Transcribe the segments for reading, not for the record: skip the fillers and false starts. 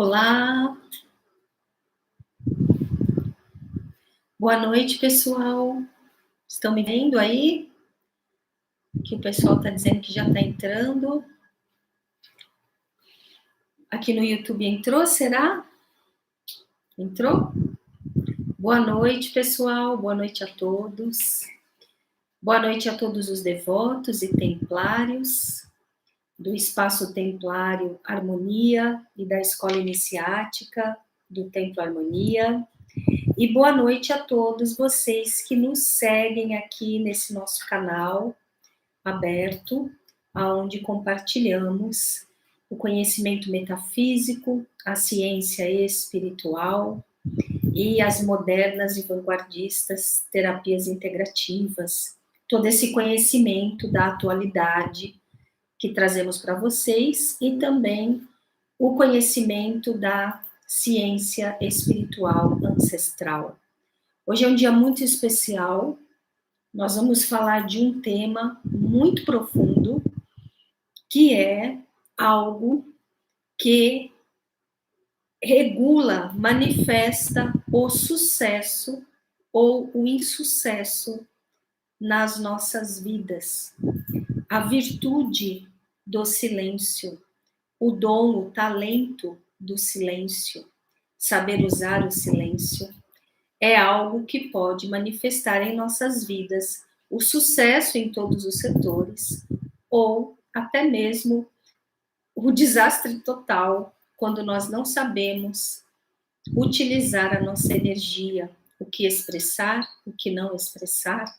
Olá, boa noite, pessoal. Estão me vendo aí? Que o pessoal está dizendo que já está entrando. Aqui no YouTube entrou, será? Entrou? Boa noite, pessoal. Boa noite a todos. Boa noite a todos os devotos e templários do Espaço Templário Harmonia e da Escola Iniciática do Templo Harmonia. E boa noite a todos vocês que nos seguem aqui nesse nosso canal aberto, onde compartilhamos o conhecimento metafísico, a ciência espiritual e as modernas e vanguardistas terapias integrativas. Todo esse conhecimento da atualidade que trazemos para vocês e também o conhecimento da ciência espiritual ancestral. Hoje é um dia muito especial. Nós vamos falar de um tema muito profundo, que é algo que regula, manifesta o sucesso ou o insucesso nas nossas vidas. A virtude do silêncio, o dom, o talento do silêncio, saber usar o silêncio, é algo que pode manifestar em nossas vidas o sucesso em todos os setores, ou até mesmo o desastre total, quando nós não sabemos utilizar a nossa energia, o que expressar, o que não expressar,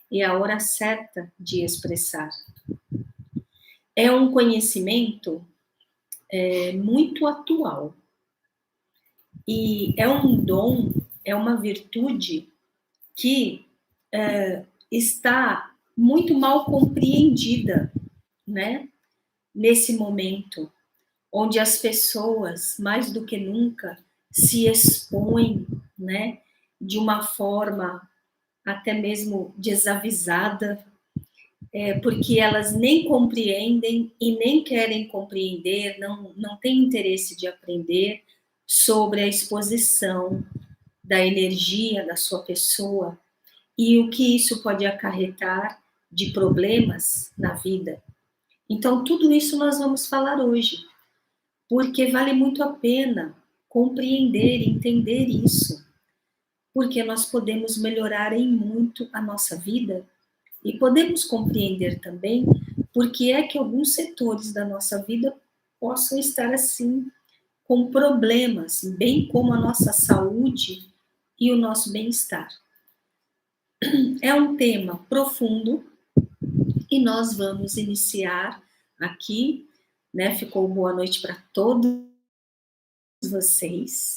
e a hora certa de expressar. É um conhecimento muito atual, e é um dom, é uma virtude que está muito mal compreendida, né? Nesse momento, onde as pessoas, mais do que nunca, se expõem, né? De uma forma até mesmo desavisada, porque elas nem compreendem e nem querem compreender, não têm interesse de aprender sobre a exposição da energia da sua pessoa e o que isso pode acarretar de problemas na vida. Então, tudo isso nós vamos falar hoje, porque vale muito a pena compreender e entender isso, porque nós podemos melhorar em muito a nossa vida e podemos compreender também por que é que alguns setores da nossa vida possam estar assim, com problemas, bem como a nossa saúde e o nosso bem-estar. É um tema profundo e nós vamos iniciar aqui, né? Ficou boa noite para todos vocês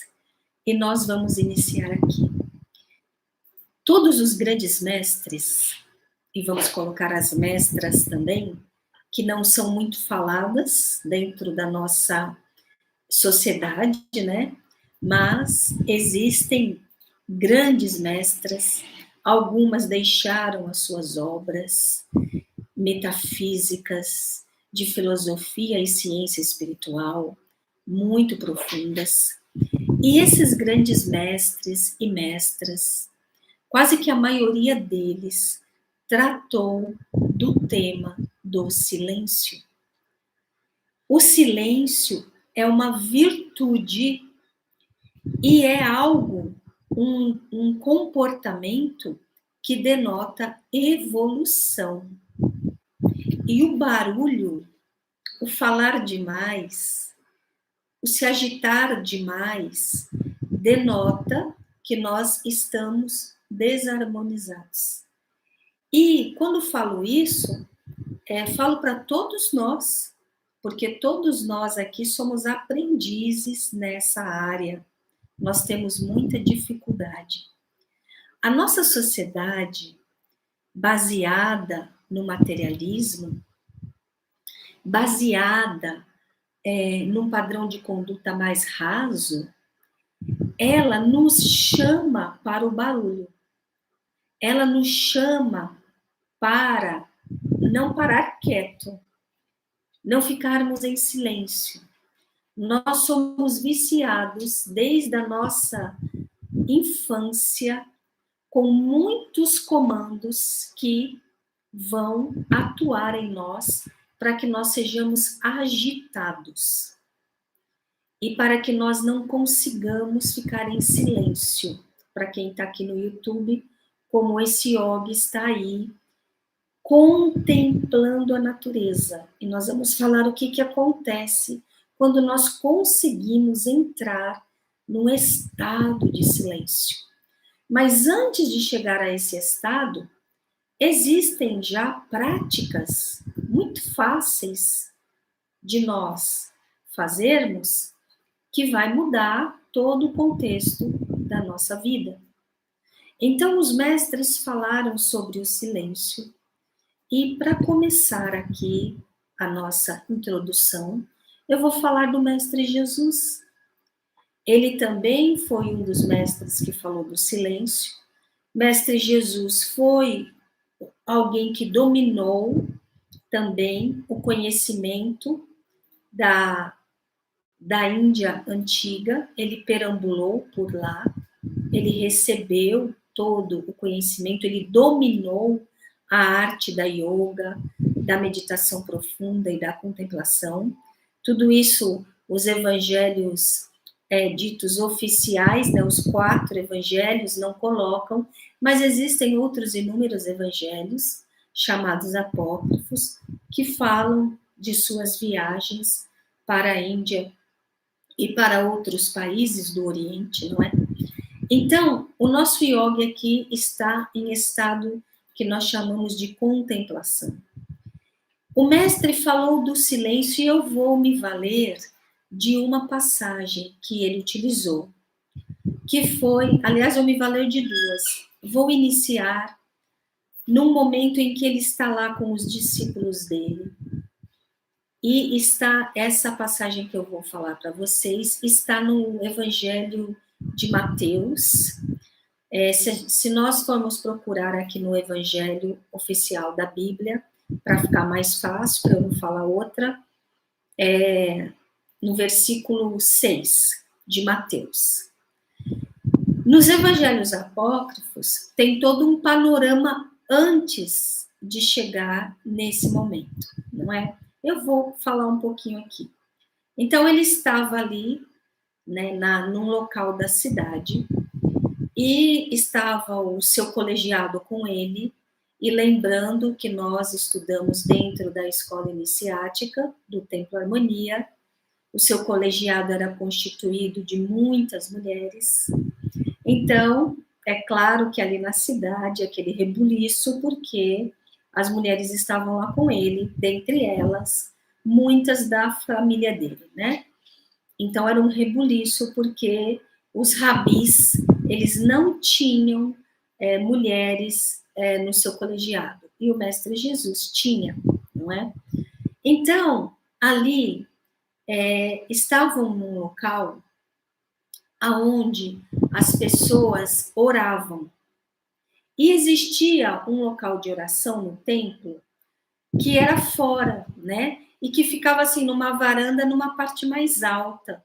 e nós vamos iniciar aqui. Todos os grandes mestres, e vamos colocar as mestras também, que não são muito faladas dentro da nossa sociedade, né? Mas existem grandes mestras, algumas deixaram as suas obras metafísicas, de filosofia e ciência espiritual, muito profundas. E esses grandes mestres e mestras, quase que a maioria deles tratou do tema do silêncio. O silêncio é uma virtude e é algo, um comportamento que denota evolução. E o barulho, o falar demais, o se agitar demais, denota que nós estamos desarmonizados. E quando falo isso, falo para todos nós, porque todos nós aqui somos aprendizes nessa área. Nós temos muita dificuldade. A nossa sociedade, baseada no materialismo, baseada num padrão de conduta mais raso, ela nos chama para o barulho. Ela nos chama para não parar quieto, não ficarmos em silêncio. Nós somos viciados desde a nossa infância com muitos comandos que vão atuar em nós para que nós sejamos agitados e para que nós não consigamos ficar em silêncio. Para quem está aqui no YouTube, como esse yogi está aí contemplando a natureza. E nós vamos falar o que acontece quando nós conseguimos entrar num estado de silêncio. Mas antes de chegar a esse estado, existem já práticas muito fáceis de nós fazermos que vai mudar todo o contexto da nossa vida. Então, os mestres falaram sobre o silêncio. E para começar aqui a nossa introdução, eu vou falar do Mestre Jesus. Ele também foi um dos mestres que falou do silêncio. Mestre Jesus foi alguém que dominou também o conhecimento da Índia antiga. Ele perambulou por lá, ele recebeu todo o conhecimento, ele dominou a arte da yoga, da meditação profunda e da contemplação. Tudo isso, os evangelhos ditos oficiais, né, os 4 evangelhos não colocam, mas existem outros inúmeros evangelhos, chamados apócrifos, que falam de suas viagens para a Índia e para outros países do Oriente, não é? Então, o nosso yoga aqui está em estado que nós chamamos de contemplação. O mestre falou do silêncio e eu vou me valer de uma passagem que ele utilizou, que foi, aliás, eu me valer de 2. Vou iniciar num momento em que ele está lá com os discípulos dele. E está essa passagem que eu vou falar para vocês, está no Evangelho de Mateus. Se nós formos procurar aqui no Evangelho oficial da Bíblia, para ficar mais fácil, para eu não falar outra, no versículo 6 de Mateus. Nos Evangelhos apócrifos, tem todo um panorama antes de chegar nesse momento, não é? Eu vou falar um pouquinho aqui. Então, ele estava ali, né, num local da cidade, e estava o seu colegiado com ele, e lembrando que nós estudamos dentro da escola iniciática do Templo Harmonia, o seu colegiado era constituído de muitas mulheres. Então, é claro que ali na cidade, aquele rebuliço, porque as mulheres estavam lá com ele, dentre elas, muitas da família dele, né? Então, era um rebuliço, porque os rabis, eles não tinham mulheres no seu colegiado, e o Mestre Jesus tinha, não é? Então, ali, estavam num local aonde as pessoas oravam. E existia um local de oração no templo que era fora, né? E que ficava assim numa varanda, numa parte mais alta.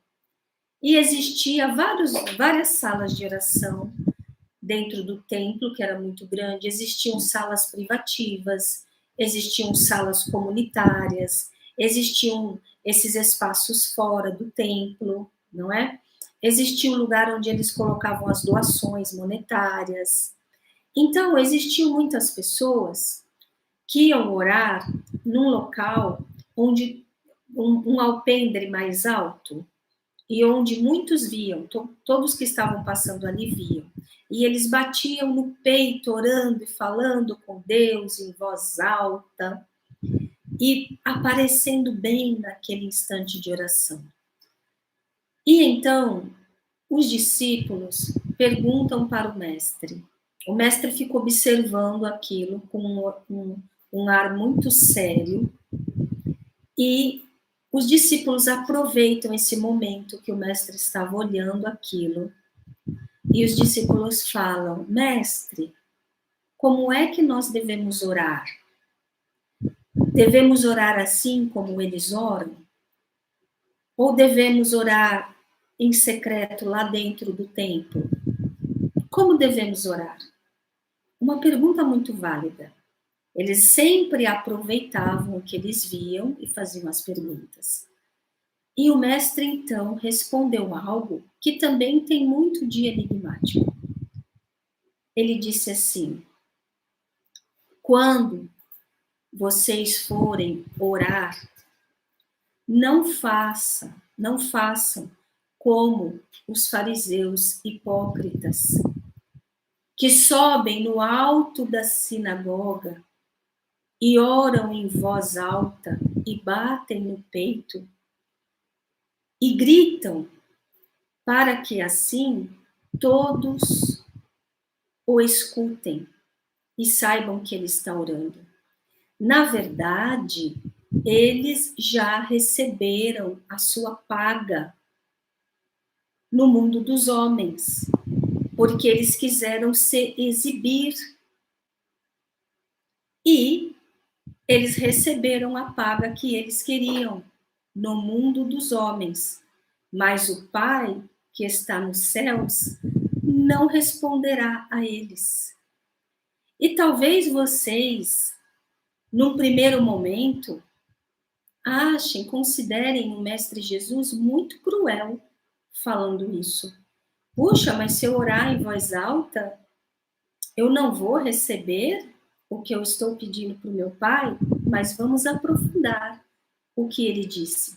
E existia várias salas de oração dentro do templo, que era muito grande. Existiam salas privativas, existiam salas comunitárias, existiam esses espaços fora do templo, não é? Existia um lugar onde eles colocavam as doações monetárias. Então, existiam muitas pessoas que iam orar num local onde um alpendre mais alto e onde muitos viam, todos que estavam passando ali viam. E eles batiam no peito, orando e falando com Deus em voz alta e aparecendo bem naquele instante de oração. E então, os discípulos perguntam para o mestre. O mestre fica observando aquilo com um ar muito sério e os discípulos aproveitam esse momento que o mestre estava olhando aquilo e os discípulos falam: mestre, como é que nós devemos orar? Devemos orar assim como eles oram? Ou devemos orar em secreto lá dentro do templo? Como devemos orar? Uma pergunta muito válida. Eles sempre aproveitavam o que eles viam e faziam as perguntas. E o mestre, então, respondeu algo que também tem muito de enigmático. Ele disse assim: quando vocês forem orar, não façam como os fariseus hipócritas, que sobem no alto da sinagoga e oram em voz alta e batem no peito e gritam, para que assim todos o escutem e saibam que ele está orando. Na verdade, eles já receberam a sua paga no mundo dos homens, porque eles quiseram se exibir e eles receberam a paga que eles queriam no mundo dos homens. Mas o Pai, que está nos céus, não responderá a eles. E talvez vocês, num primeiro momento, considerem o Mestre Jesus muito cruel falando isso. Puxa, mas se eu orar em voz alta, eu não vou receber o que eu estou pedindo para o meu Pai? Mas vamos aprofundar o que ele disse,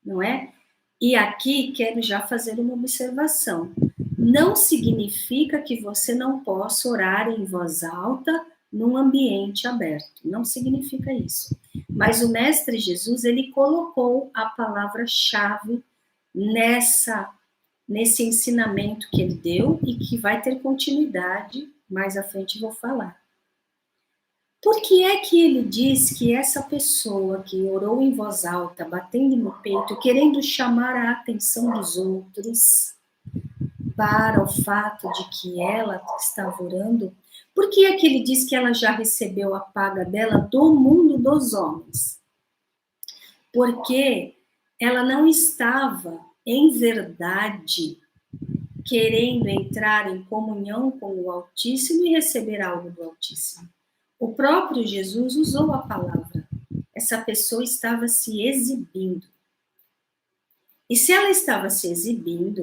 não é? E aqui quero já fazer uma observação. Não significa que você não possa orar em voz alta num ambiente aberto. Não significa isso. Mas o Mestre Jesus, ele colocou a palavra-chave nesse ensinamento que ele deu e que vai ter continuidade, mais à frente vou falar. Por que é que ele diz que essa pessoa que orou em voz alta, batendo no peito, querendo chamar a atenção dos outros para o fato de que ela estava orando, por que é que ele diz que ela já recebeu a paga dela do mundo dos homens? Porque ela não estava, em verdade, querendo entrar em comunhão com o Altíssimo e receber algo do Altíssimo. O próprio Jesus usou a palavra. Essa pessoa estava se exibindo. E se ela estava se exibindo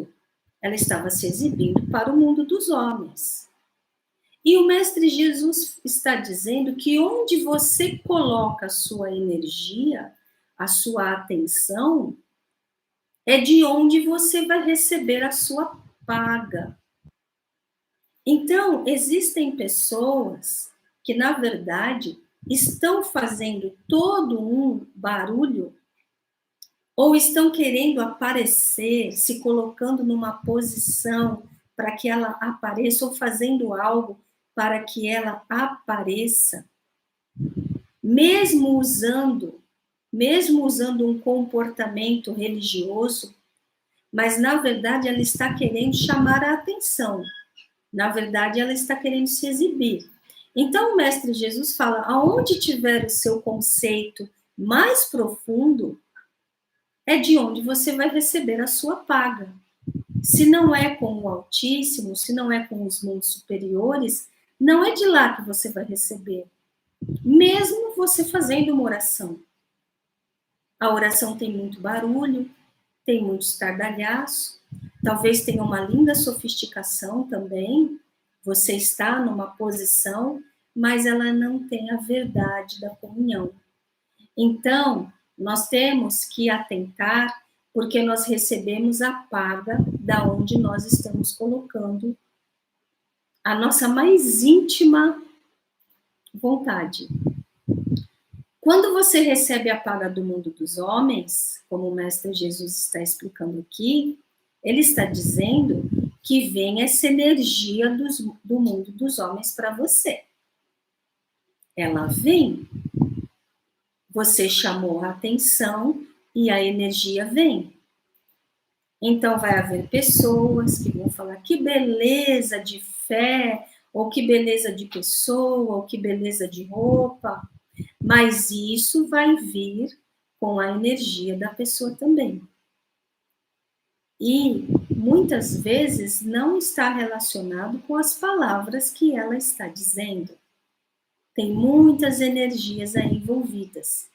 para o mundo dos homens. E o Mestre Jesus está dizendo que onde você coloca a sua energia, a sua atenção, é de onde você vai receber a sua paga. Então, existem pessoas que, na verdade, estão fazendo todo um barulho ou estão querendo aparecer, se colocando numa posição para que ela apareça ou fazendo algo para que ela apareça, mesmo usando um comportamento religioso, mas na verdade ela está querendo chamar a atenção. Na verdade, ela está querendo se exibir. Então, o Mestre Jesus fala: aonde tiver o seu conceito mais profundo, é de onde você vai receber a sua paga. Se não é com o Altíssimo, se não é com os mundos superiores, não é de lá que você vai receber. Mesmo você fazendo uma oração. A oração tem muito barulho, tem muito estardalhaço, talvez tenha uma linda sofisticação também, você está numa posição, mas ela não tem a verdade da comunhão. Então, nós temos que atentar, porque nós recebemos a paga da onde nós estamos colocando a nossa mais íntima vontade. Quando você recebe a paga do mundo dos homens, como o Mestre Jesus está explicando aqui, ele está dizendo que vem essa energia do mundo dos homens para você. Ela vem. Você chamou a atenção e a energia vem. Então vai haver pessoas que vão falar que beleza de fé, ou que beleza de pessoa, ou que beleza de roupa. Mas isso vai vir com a energia da pessoa também. E muitas vezes não está relacionado com as palavras que ela está dizendo. Tem muitas energias aí envolvidas.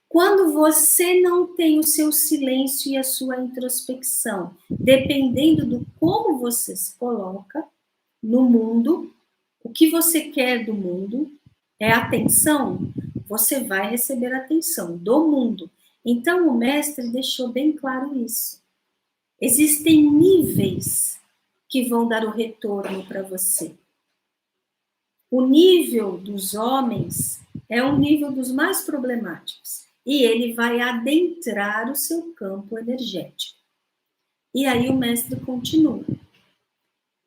Quando você não tem o seu silêncio e a sua introspecção, dependendo do como você se coloca no mundo, o que você quer do mundo é atenção, você vai receber atenção do mundo. Então, o mestre deixou bem claro isso. Existem níveis que vão dar o retorno para você. O nível dos homens é um nível dos mais problemáticos. E ele vai adentrar o seu campo energético. E aí o mestre continua.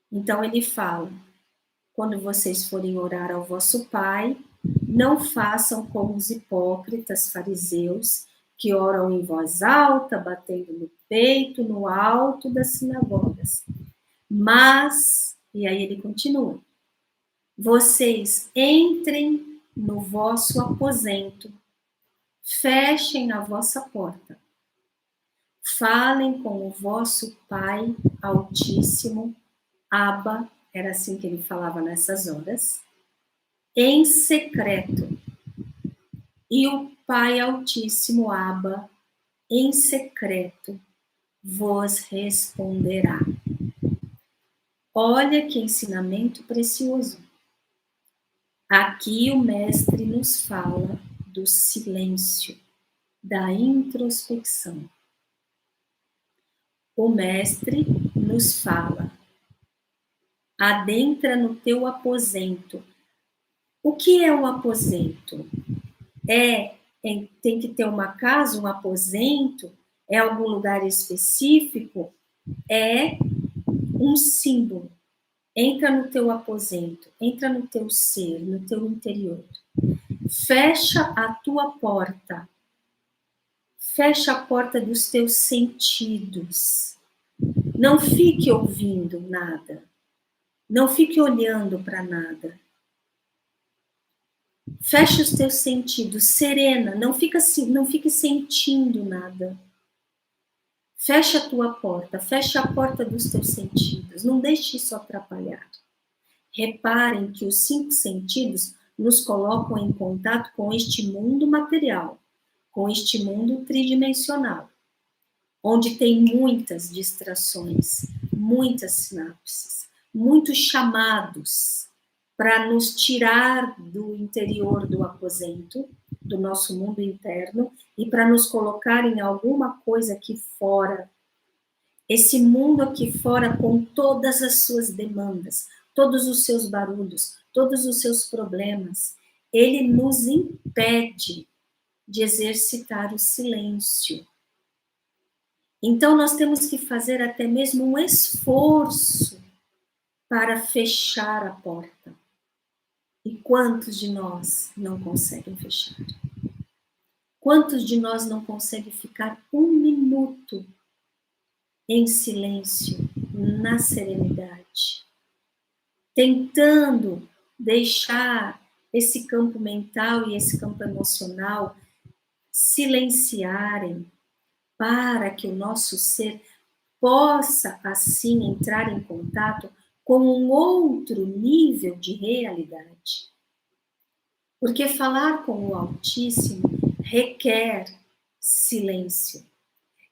Então ele fala: quando vocês forem orar ao vosso Pai, não façam como os hipócritas fariseus, que oram em voz alta, batendo no peito, no alto das sinagogas. Mas, e aí ele continua, vocês entrem no vosso aposento, fechem a vossa porta, falem com o vosso Pai Altíssimo, Abba, era assim que ele falava nessas horas, em secreto. E o Pai Altíssimo, Abba, em secreto, vos responderá. Olha que ensinamento precioso. Aqui o mestre nos fala do silêncio, da introspecção. O mestre nos fala: adentra no teu aposento. O que é o aposento? Tem que ter uma casa, um aposento? É algum lugar específico? É um símbolo. Entra no teu aposento, entra no teu ser, no teu interior. Fecha a tua porta. Fecha a porta dos teus sentidos. Não fique ouvindo nada. Não fique olhando para nada. Fecha os teus sentidos, serena, não fique sentindo nada. Fecha a tua porta, fecha a porta dos teus sentidos, não deixe isso atrapalhar. Reparem que os 5 sentidos nos colocam em contato com este mundo material, com este mundo tridimensional, onde tem muitas distrações, muitas sinapses, muitos chamados para nos tirar do interior do aposento, do nosso mundo interno, e para nos colocar em alguma coisa aqui fora. Esse mundo aqui fora com todas as suas demandas, todos os seus barulhos, todos os seus problemas, ele nos impede de exercitar o silêncio. Então nós temos que fazer até mesmo um esforço para fechar a porta. E quantos de nós não conseguem fechar? Quantos de nós não conseguem ficar 1 minuto em silêncio, na serenidade, tentando deixar esse campo mental e esse campo emocional silenciarem para que o nosso ser possa, assim, entrar em contato com um outro nível de realidade. Porque falar com o Altíssimo requer silêncio.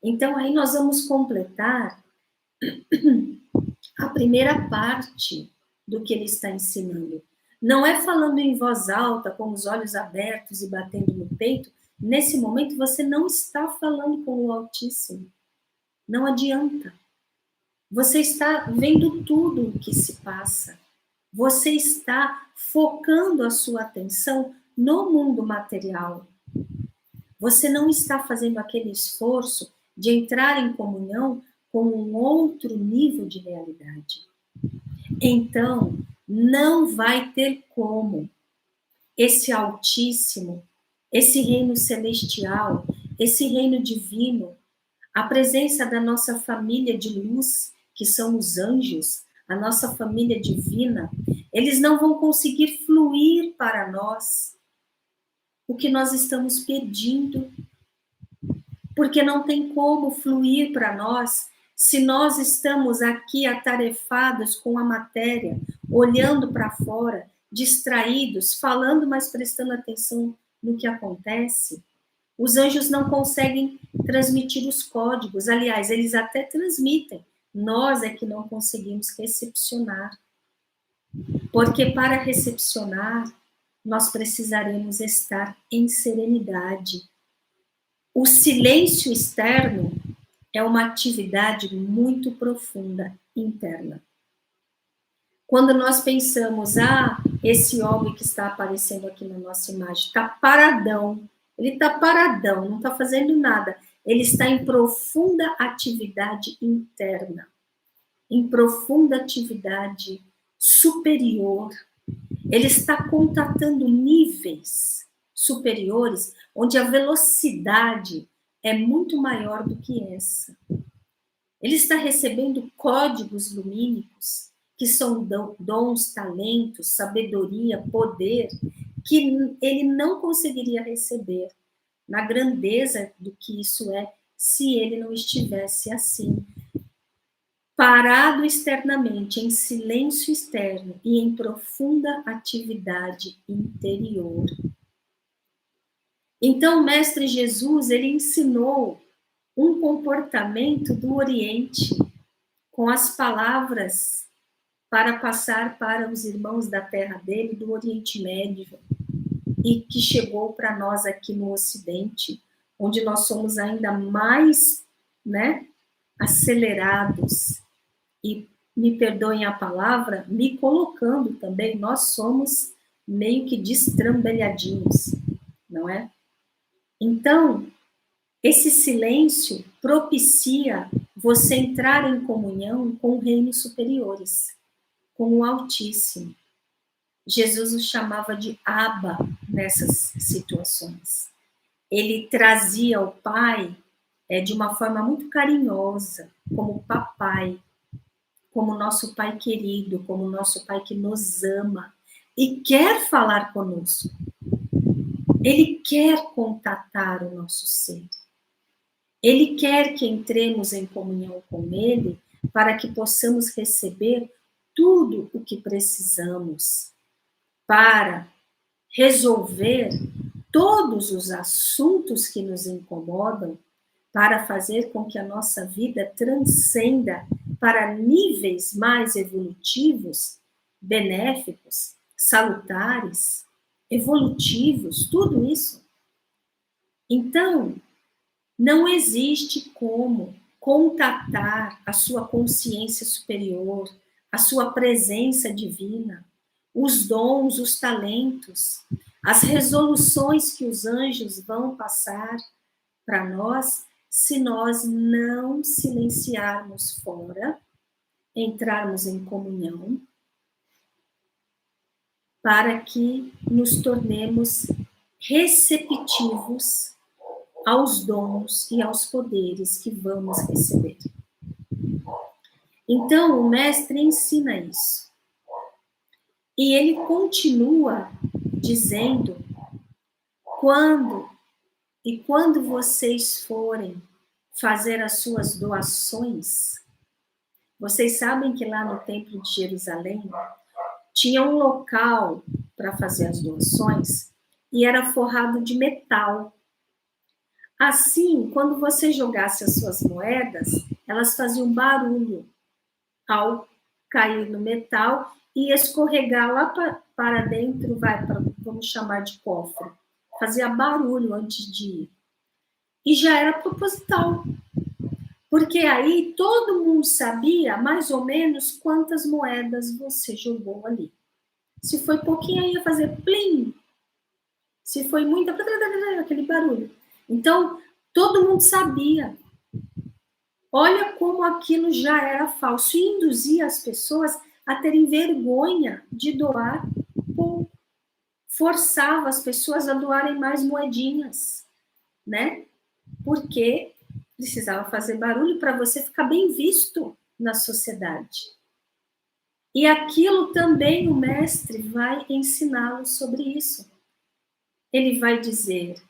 Então, aí nós vamos completar a primeira parte do que ele está ensinando. Não é falando em voz alta, com os olhos abertos e batendo no peito. Nesse momento, você não está falando com o Altíssimo. Não adianta. Você está vendo tudo o que se passa. Você está focando a sua atenção no mundo material. Você não está fazendo aquele esforço de entrar em comunhão com um outro nível de realidade. Então, não vai ter como esse Altíssimo, esse reino celestial, esse reino divino, a presença da nossa família de luz, que são os anjos, a nossa família divina, eles não vão conseguir fluir para nós o que nós estamos pedindo, porque não tem como fluir para nós Se nós estamos aqui atarefados com a matéria, olhando para fora, distraídos, falando, mas prestando atenção no que acontece, os anjos não conseguem transmitir os códigos. Aliás, eles até transmitem. Nós é que não conseguimos recepcionar. Porque para recepcionar, nós precisaremos estar em serenidade. O silêncio externo é uma atividade muito profunda interna. Quando nós pensamos, esse homem que está aparecendo aqui na nossa imagem está paradão, ele está paradão, não está fazendo nada. Ele está em profunda atividade interna, em profunda atividade superior. Ele está contatando níveis superiores, onde a velocidade é muito maior do que essa. Ele está recebendo códigos lumínicos, que são dons, talentos, sabedoria, poder, que ele não conseguiria receber na grandeza do que isso é, se ele não estivesse assim, parado externamente, em silêncio externo e em profunda atividade interior. Então, o Mestre Jesus, ele ensinou um comportamento do Oriente, com as palavras para passar para os irmãos da terra dele, do Oriente Médio, e que chegou para nós aqui no Ocidente, onde nós somos ainda mais, acelerados, e me perdoem a palavra, me colocando também, nós somos meio que destrambelhadinhos, não é? Então, esse silêncio propicia você entrar em comunhão com reinos superiores, com o Altíssimo. Jesus o chamava de Abba nessas situações. Ele trazia o Pai de uma forma muito carinhosa, como papai, como nosso Pai querido, como nosso Pai que nos ama e quer falar conosco. Ele quer contatar o nosso ser. Ele quer que entremos em comunhão com Ele para que possamos receber tudo o que precisamos para resolver todos os assuntos que nos incomodam, para fazer com que a nossa vida transcenda para níveis mais evolutivos, benéficos, salutares, evolutivos, tudo isso. Então, não existe como contatar a sua consciência superior, a sua presença divina, os dons, os talentos, as resoluções que os anjos vão passar para nós, se nós não silenciarmos fora, entrarmos em comunhão, para que nos tornemos receptivos aos dons e aos poderes que vamos receber. Então, o mestre ensina isso. E ele continua dizendo, quando vocês forem fazer as suas doações, vocês sabem que lá no Templo de Jerusalém tinha um local para fazer as doações e era forrado de metal. Assim, quando você jogasse as suas moedas, elas faziam barulho ao cair no metal e escorregar lá para dentro, vamos chamar de cofre. Fazia barulho antes de ir. E já era proposital. Porque aí todo mundo sabia mais ou menos quantas moedas você jogou ali. Se foi pouquinho, aí ia fazer plim. Se foi muita, aquele barulho. Então, todo mundo sabia. Olha como aquilo já era falso e induzia as pessoas a terem vergonha de doar pouco. Forçava as pessoas a doarem mais moedinhas, né? Porque precisava fazer barulho para você ficar bem visto na sociedade. E aquilo também o mestre vai ensiná-los sobre isso. Ele vai dizer,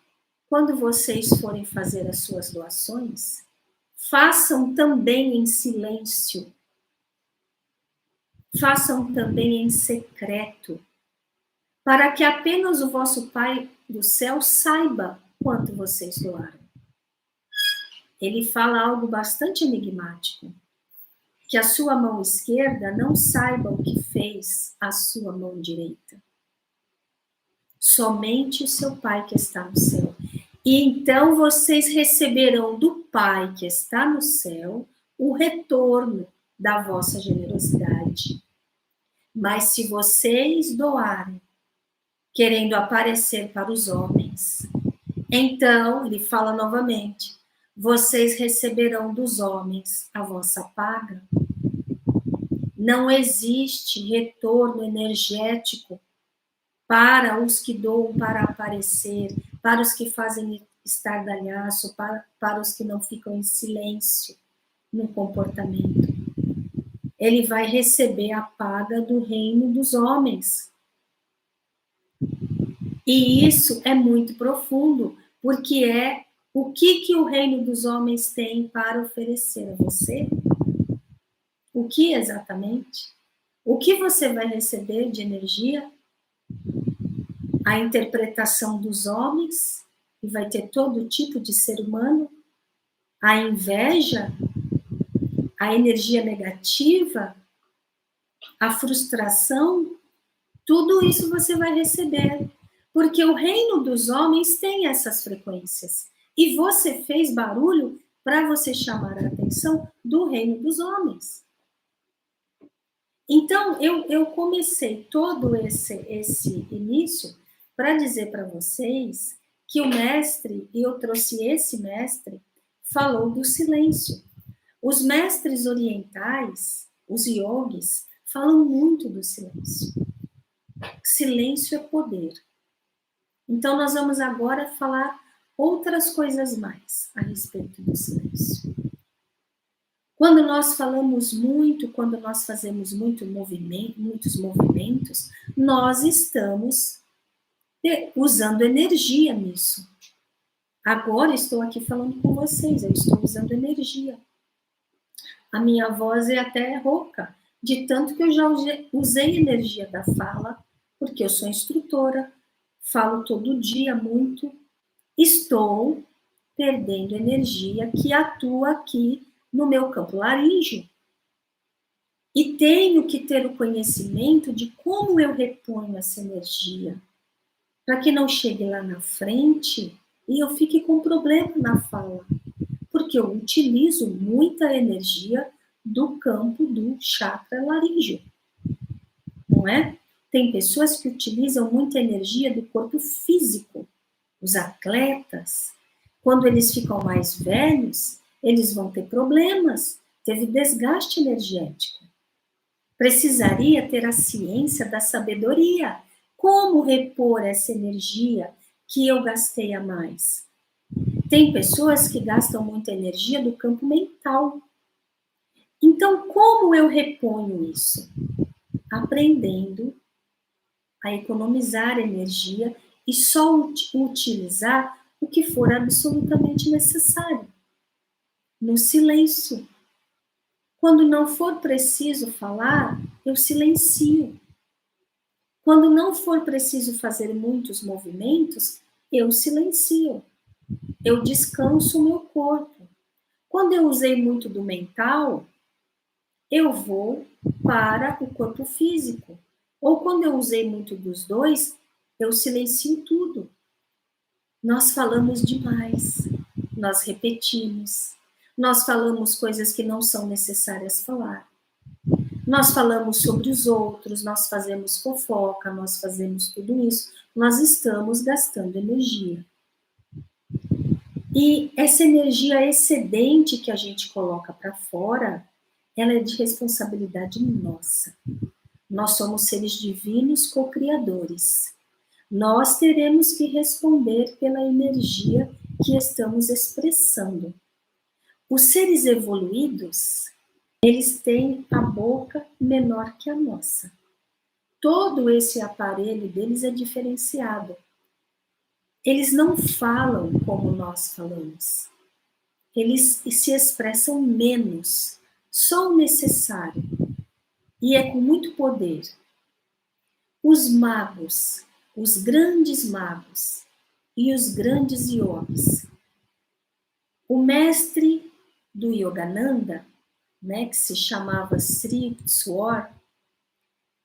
quando vocês forem fazer as suas doações, Façam também em silêncio. Façam também em secreto, para que apenas o vosso Pai do céu saiba quanto vocês doaram. Ele fala algo bastante enigmático, que a sua mão esquerda não saiba o que fez a sua mão direita. Somente o seu Pai que está no céu. E então vocês receberão do Pai que está no céu o retorno da vossa generosidade. Mas se vocês doarem, querendo aparecer para os homens, então, ele fala novamente, vocês receberão dos homens a vossa paga. Não existe retorno energético para os que doam para aparecer, para os que fazem estardalhaço, para os que não ficam em silêncio no comportamento. Ele vai receber a paga do reino dos homens. E isso é muito profundo, porque é o que o reino dos homens tem para oferecer a você? O que exatamente? O que você vai receber de energia? A interpretação dos homens, e vai ter todo tipo de ser humano? A inveja? A energia negativa? A frustração? Tudo isso você vai receber. Porque o reino dos homens tem essas frequências. E você fez barulho para você chamar a atenção do reino dos homens. Então, eu comecei todo esse início para dizer para vocês que o mestre, e eu trouxe esse mestre, falou do silêncio. Os mestres orientais, os yogis, falam muito do silêncio. Silêncio é poder. Então, nós vamos agora falar outras coisas mais a respeito do silêncio. Quando nós falamos muito, quando nós fazemos muitos movimentos, nós estamos usando energia nisso. Agora estou aqui falando com vocês, eu estou usando energia. A minha voz é até rouca, de tanto que eu já usei energia da fala, porque eu sou instrutora, falo todo dia muito, estou perdendo energia que atua aqui no meu campo laríngeo. E tenho que ter o conhecimento de como eu reponho essa energia, para que não chegue lá na frente e eu fique com problema na fala, porque eu utilizo muita energia do campo do chakra laríngeo, não é? Tem pessoas que utilizam muita energia do corpo físico. Os atletas, quando eles ficam mais velhos, eles vão ter problemas, teve desgaste energético. Precisaria ter a ciência da sabedoria. Como repor essa energia que eu gastei a mais? Tem pessoas que gastam muita energia do campo mental. Então, como eu reponho isso? Aprendendo a economizar energia e só utilizar o que for absolutamente necessário. No silêncio. Quando não for preciso falar, eu silencio. Quando não for preciso fazer muitos movimentos, eu silencio. Eu descanso o meu corpo. Quando eu usei muito do mental, eu vou para o corpo físico. Ou quando eu usei muito dos dois, eu silencio tudo. Nós falamos demais, nós repetimos, nós falamos coisas que não são necessárias falar. Nós falamos sobre os outros, nós fazemos fofoca, nós fazemos tudo isso. Nós estamos gastando energia. E essa energia excedente que a gente coloca para fora, ela é de responsabilidade nossa. Nós somos seres divinos co-criadores. Nós teremos que responder pela energia que estamos expressando. Os seres evoluídos, eles têm a boca menor que a nossa. Todo esse aparelho deles é diferenciado. Eles não falam como nós falamos. eles se expressam menos, só o necessário, e é com muito poder. Os magos, os grandes magos e os grandes yogis. O mestre do Yogananda, né, que se chamava Sri Swar,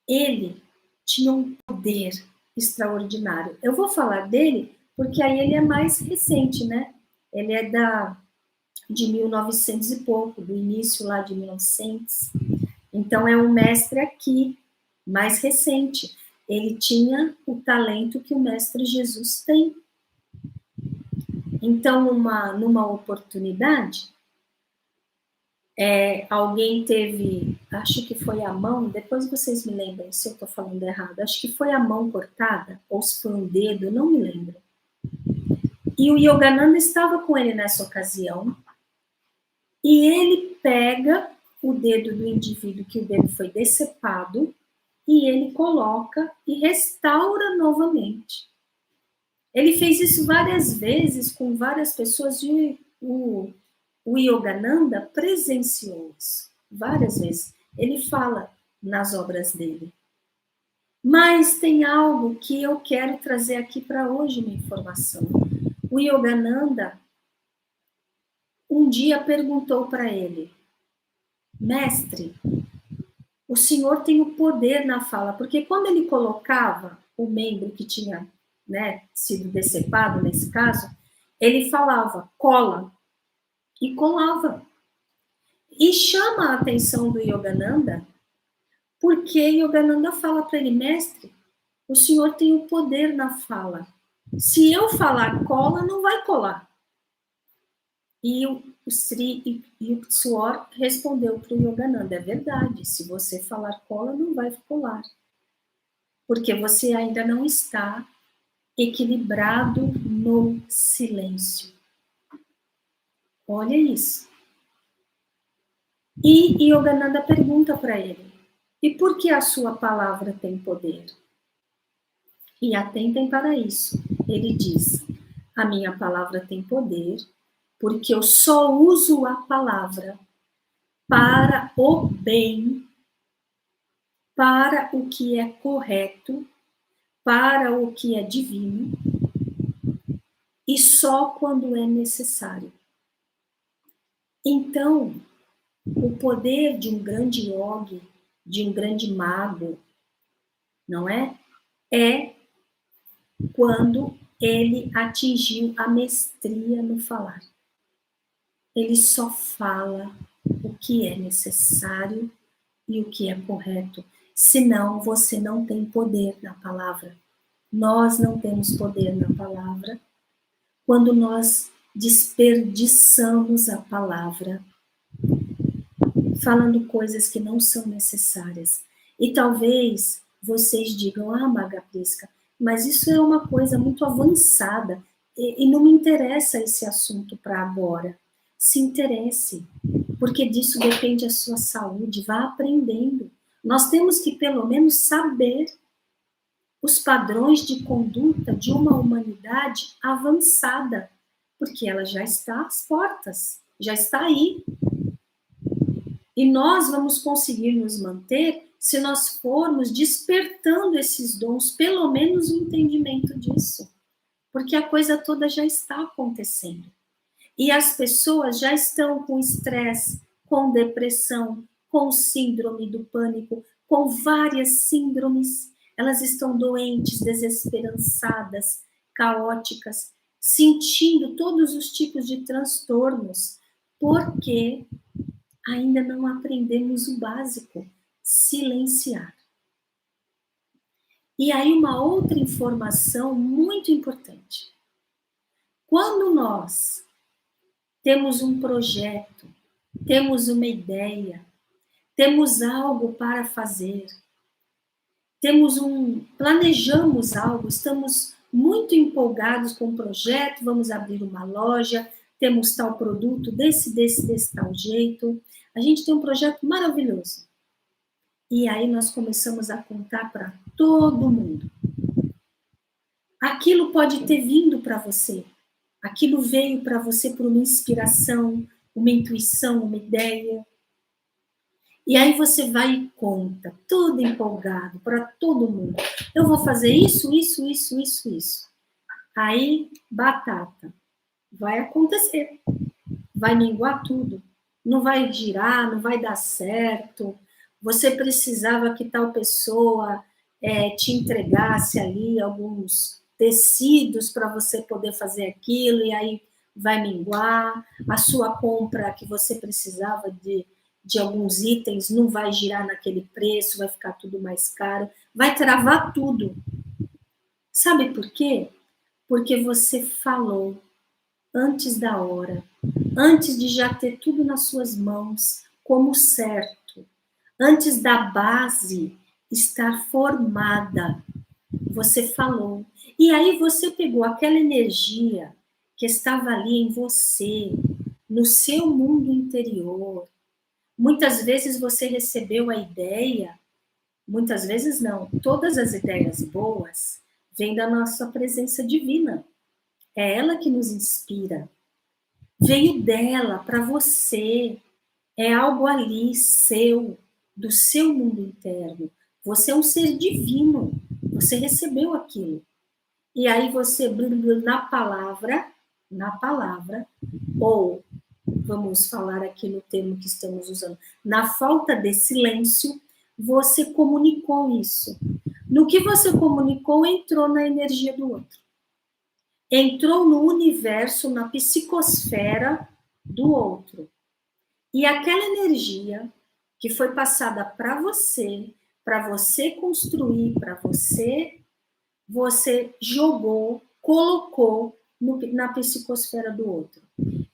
ele tinha um poder extraordinário. Eu vou falar dele porque aí ele é mais recente, né? Ele é de 1900 e pouco, do início lá de 1900. Então é um mestre aqui, mais recente. Ele tinha o talento que o mestre Jesus tem. Então, numa oportunidade, alguém teve, acho que foi a mão, depois vocês me lembram se eu estou falando errado, acho que foi a mão cortada, ou se foi um dedo, não me lembro. E o Yogananda estava com ele nessa ocasião, e ele pega o dedo do indivíduo, que o dedo foi decepado, e ele coloca e restaura novamente. Ele fez isso várias vezes com várias pessoas, e o Yogananda presenciou isso várias vezes. Ele fala nas obras dele. Mas tem algo que eu quero trazer aqui para hoje, uma informação. O Yogananda um dia perguntou para ele: mestre, o senhor tem o poder na fala, porque quando ele colocava o membro que tinha, né, sido decepado, nesse caso, ele falava, cola, e colava. E chama a atenção do Yogananda, porque Yogananda fala para ele, mestre, o senhor tem o poder na fala. Se eu falar cola, não vai colar. E o Sri Yukteswar respondeu para o Yogananda, é verdade, se você falar cola, não vai colar. Porque você ainda não está equilibrado no silêncio. Olha isso. E Yogananda pergunta para ele, e por que a sua palavra tem poder? E atentem para isso. Ele diz, a minha palavra tem poder porque eu só uso a palavra para o bem, para o que é correto, para o que é divino, e só quando é necessário. Então, o poder de um grande yogi, de um grande mago, não é? É quando ele atingiu a mestria no falar. Ele só fala o que é necessário e o que é correto. Senão, você não tem poder na palavra. Nós não temos poder na palavra quando nós desperdiçamos a palavra falando coisas que não são necessárias. E talvez vocês digam, Maga Prisca, mas isso é uma coisa muito avançada e não me interessa esse assunto para agora. Se interesse, porque disso depende a sua saúde, vá aprendendo. Nós temos que, pelo menos, saber os padrões de conduta de uma humanidade avançada, porque ela já está às portas, já está aí. E nós vamos conseguir nos manter se nós formos despertando esses dons, pelo menos o entendimento disso, porque a coisa toda já está acontecendo. E as pessoas já estão com estresse, com depressão, com síndrome do pânico, com várias síndromes. Elas estão doentes, desesperançadas, caóticas, sentindo todos os tipos de transtornos, porque ainda não aprendemos o básico, silenciar. E aí uma outra informação muito importante. Quando nós temos um projeto, temos uma ideia, temos algo para fazer, planejamos algo, estamos muito empolgados com o projeto, vamos abrir uma loja, temos tal produto desse tal jeito, a gente tem um projeto maravilhoso. E aí nós começamos a contar para todo mundo. Aquilo pode ter vindo para você, Aquilo veio para você por uma inspiração, uma intuição, uma ideia. E aí você vai e conta, tudo empolgado, para todo mundo. Eu vou fazer isso, isso, isso, isso, isso. Aí, batata. Vai acontecer. Vai minguar tudo. Não vai girar, não vai dar certo. Você precisava que tal pessoa te entregasse ali alguns tecidos para você poder fazer aquilo, e aí vai minguar. A sua compra que você precisava de alguns itens não vai girar naquele preço, vai ficar tudo mais caro, vai travar tudo. Sabe por quê? Porque você falou antes da hora, antes de já ter tudo nas suas mãos como certo, antes da base estar formada, você falou. E aí você pegou aquela energia que estava ali em você, no seu mundo interior. Muitas vezes você recebeu a ideia, muitas vezes não, todas as ideias boas vêm da nossa presença divina. É ela que nos inspira. Veio dela para você. É algo ali seu, do seu mundo interno. Você é um ser divino. Você recebeu aquilo. E aí você, na palavra, ou vamos falar aqui no termo que estamos usando, na falta de silêncio, você comunicou isso. No que você comunicou, entrou na energia do outro. Entrou no universo, na psicosfera do outro. E aquela energia que foi passada para você construir, para você jogou, colocou na psicosfera do outro.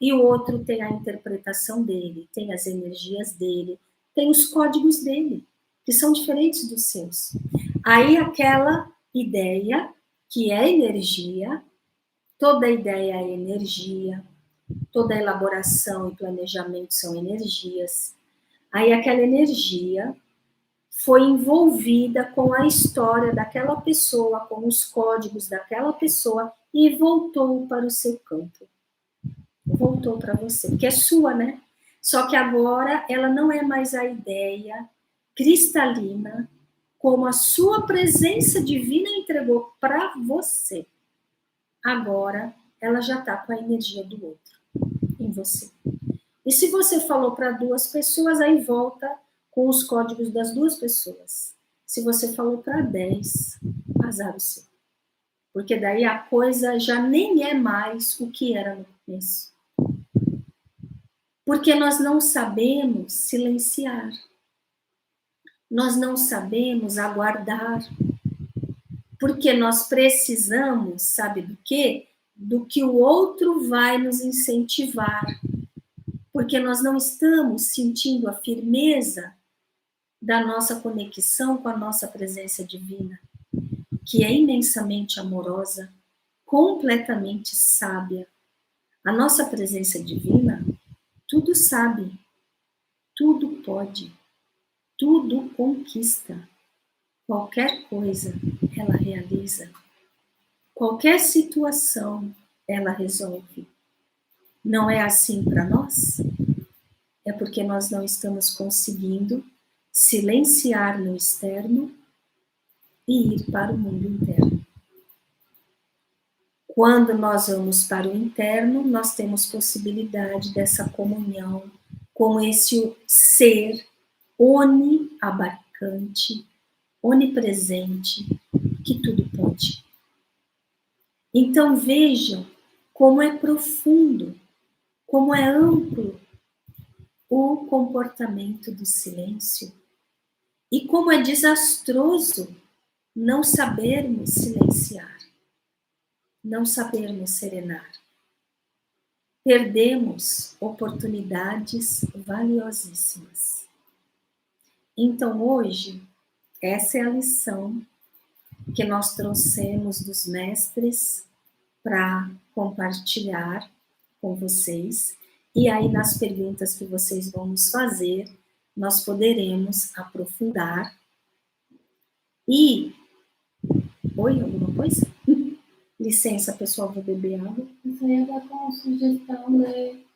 E o outro tem a interpretação dele, tem as energias dele, tem os códigos dele, que são diferentes dos seus. Aí aquela ideia, que é energia, toda ideia é energia, toda elaboração e planejamento são energias. Aí aquela energia foi envolvida com a história daquela pessoa, com os códigos daquela pessoa e voltou para o seu campo. Voltou para você, porque é sua, né? Só que agora ela não é mais a ideia cristalina como a sua presença divina entregou para você. Agora ela já está com a energia do outro em você. E se você falou para 2 pessoas, aí volta com os códigos das 2 pessoas. Se você falou para 10, azar o seu. Porque daí a coisa já nem é mais o que era no começo. Porque nós não sabemos silenciar. Nós não sabemos aguardar. Porque nós precisamos, sabe do quê? Do que o outro vai nos incentivar. Porque nós não estamos sentindo a firmeza da nossa conexão com a nossa presença divina, que é imensamente amorosa, completamente sábia. A nossa presença divina tudo sabe, tudo pode, tudo conquista. Qualquer coisa ela realiza, qualquer situação ela resolve. Não é assim para nós? É porque nós não estamos conseguindo silenciar no externo e ir para o mundo interno. Quando nós vamos para o interno, nós temos possibilidade dessa comunhão com esse ser oniabarcante, onipresente, que tudo pode. Então vejam como é profundo, como é amplo o comportamento do silêncio e como é desastroso não sabermos silenciar, não sabermos serenar. Perdemos oportunidades valiosíssimas. Então, hoje, essa é a lição que nós trouxemos dos mestres para compartilhar com vocês. E aí, nas perguntas que vocês vão nos fazer, nós poderemos aprofundar. E... Oi, alguma coisa? Licença, pessoal, vou beber água. Isso aí dá como sugestão ler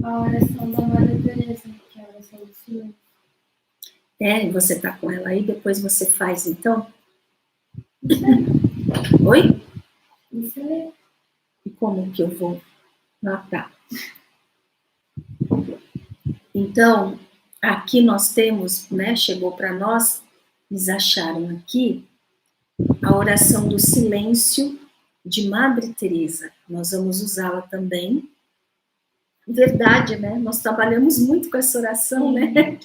a oração da Madre Teresa, que é a oração do silêncio. É, e você tá com ela aí, depois você faz, então? Oi? Isso aí. E como que eu vou? Ah, tá. Então, aqui nós temos, né, chegou para nós, eles acharam aqui a oração do silêncio de Madre Teresa. Nós vamos usá-la também. Verdade, né? Nós trabalhamos muito com essa oração, né?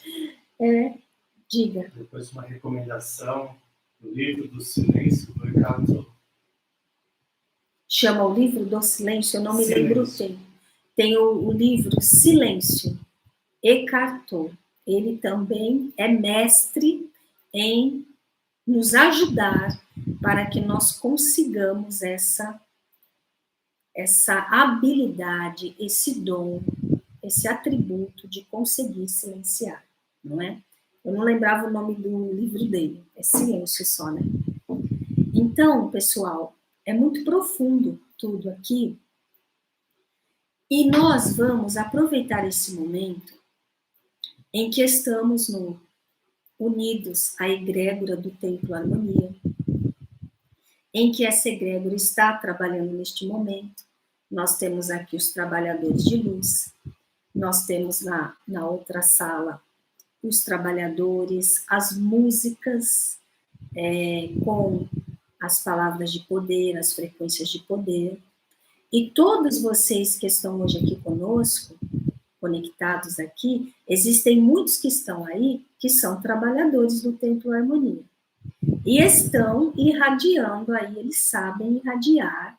Diga. Depois uma recomendação do livro do silêncio do Eckhart. Chama o livro do silêncio, eu não me lembro. Tem o livro Silêncio, Eckhart Tolle. Ele também é mestre em nos ajudar para que nós consigamos essa habilidade, esse dom, esse atributo de conseguir silenciar, não é? Eu não lembrava o nome do livro dele, é Silêncio só, né? Então, pessoal, é muito profundo tudo aqui, e nós vamos aproveitar esse momento em que estamos unidos à egrégora do Templo Harmonia, em que essa egrégora está trabalhando neste momento. Nós temos aqui os trabalhadores de luz, nós temos na outra sala os trabalhadores, as músicas com as palavras de poder, as frequências de poder, e todos vocês que estão hoje aqui conosco, conectados aqui, existem muitos que estão aí que são trabalhadores do Templo Harmonia. E estão irradiando aí, eles sabem irradiar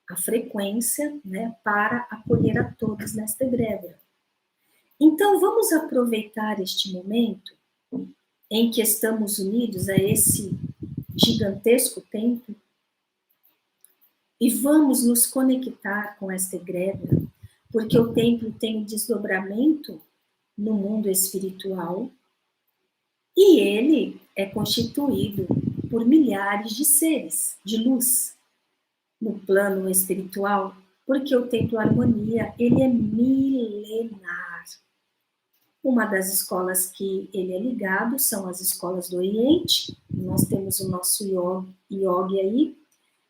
a frequência, né, para acolher a todos nesta egrégora. Então, vamos aproveitar este momento em que estamos unidos a esse gigantesco templo e vamos nos conectar com esta egrégora, porque o templo tem um desdobramento no mundo espiritual e ele é constituído por milhares de seres de luz no plano espiritual, porque o Templo Harmonia, ele é milenar. Uma das escolas que ele é ligado são as escolas do Oriente, nós temos o nosso yogi aí,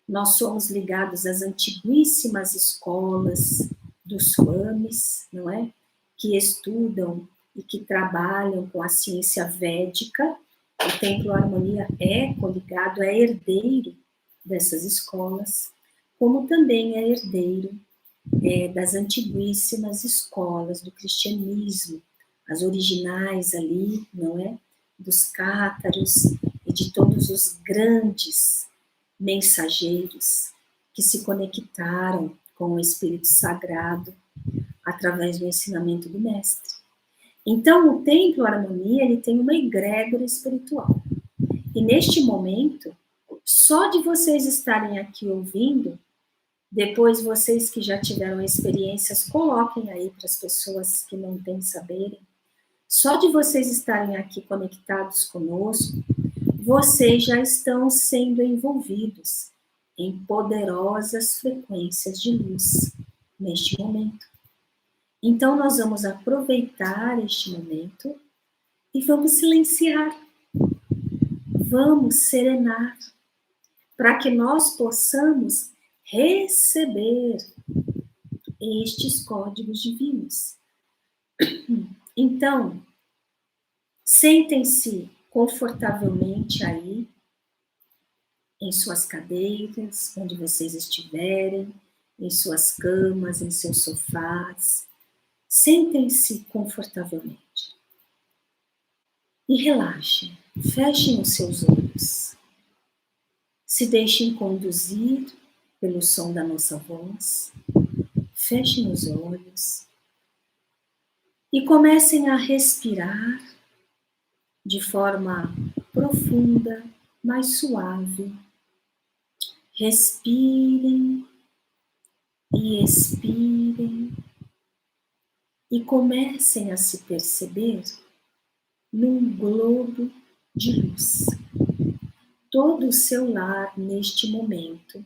nós somos ligados às antiguíssimas escolas dos swamis, não é? Que estudam e que trabalham com a ciência védica. O Templo Harmonia é coligado, é herdeiro dessas escolas, como também é herdeiro das antiguíssimas escolas do cristianismo, as originais ali, não é? Dos cátaros e de todos os grandes mensageiros que se conectaram com o Espírito Sagrado através do ensinamento do Mestre. Então, o Templo Harmonia, ele tem uma egrégora espiritual. E neste momento, só de vocês estarem aqui ouvindo, depois vocês que já tiveram experiências, coloquem aí para as pessoas que não têm saberem. Só de vocês estarem aqui conectados conosco, vocês já estão sendo envolvidos em poderosas frequências de luz neste momento. Então, nós vamos aproveitar este momento e vamos silenciar, vamos serenar, para que nós possamos receber estes códigos divinos. Então, sentem-se confortavelmente aí, em suas cadeiras, onde vocês estiverem, em suas camas, em seus sofás. Sentem-se confortavelmente. E relaxem, fechem os seus olhos. Se deixem conduzir pelo som da nossa voz. Fechem os olhos. E comecem a respirar de forma profunda, mais suave. Respirem e expirem e comecem a se perceber num globo de luz. Todo o seu lar neste momento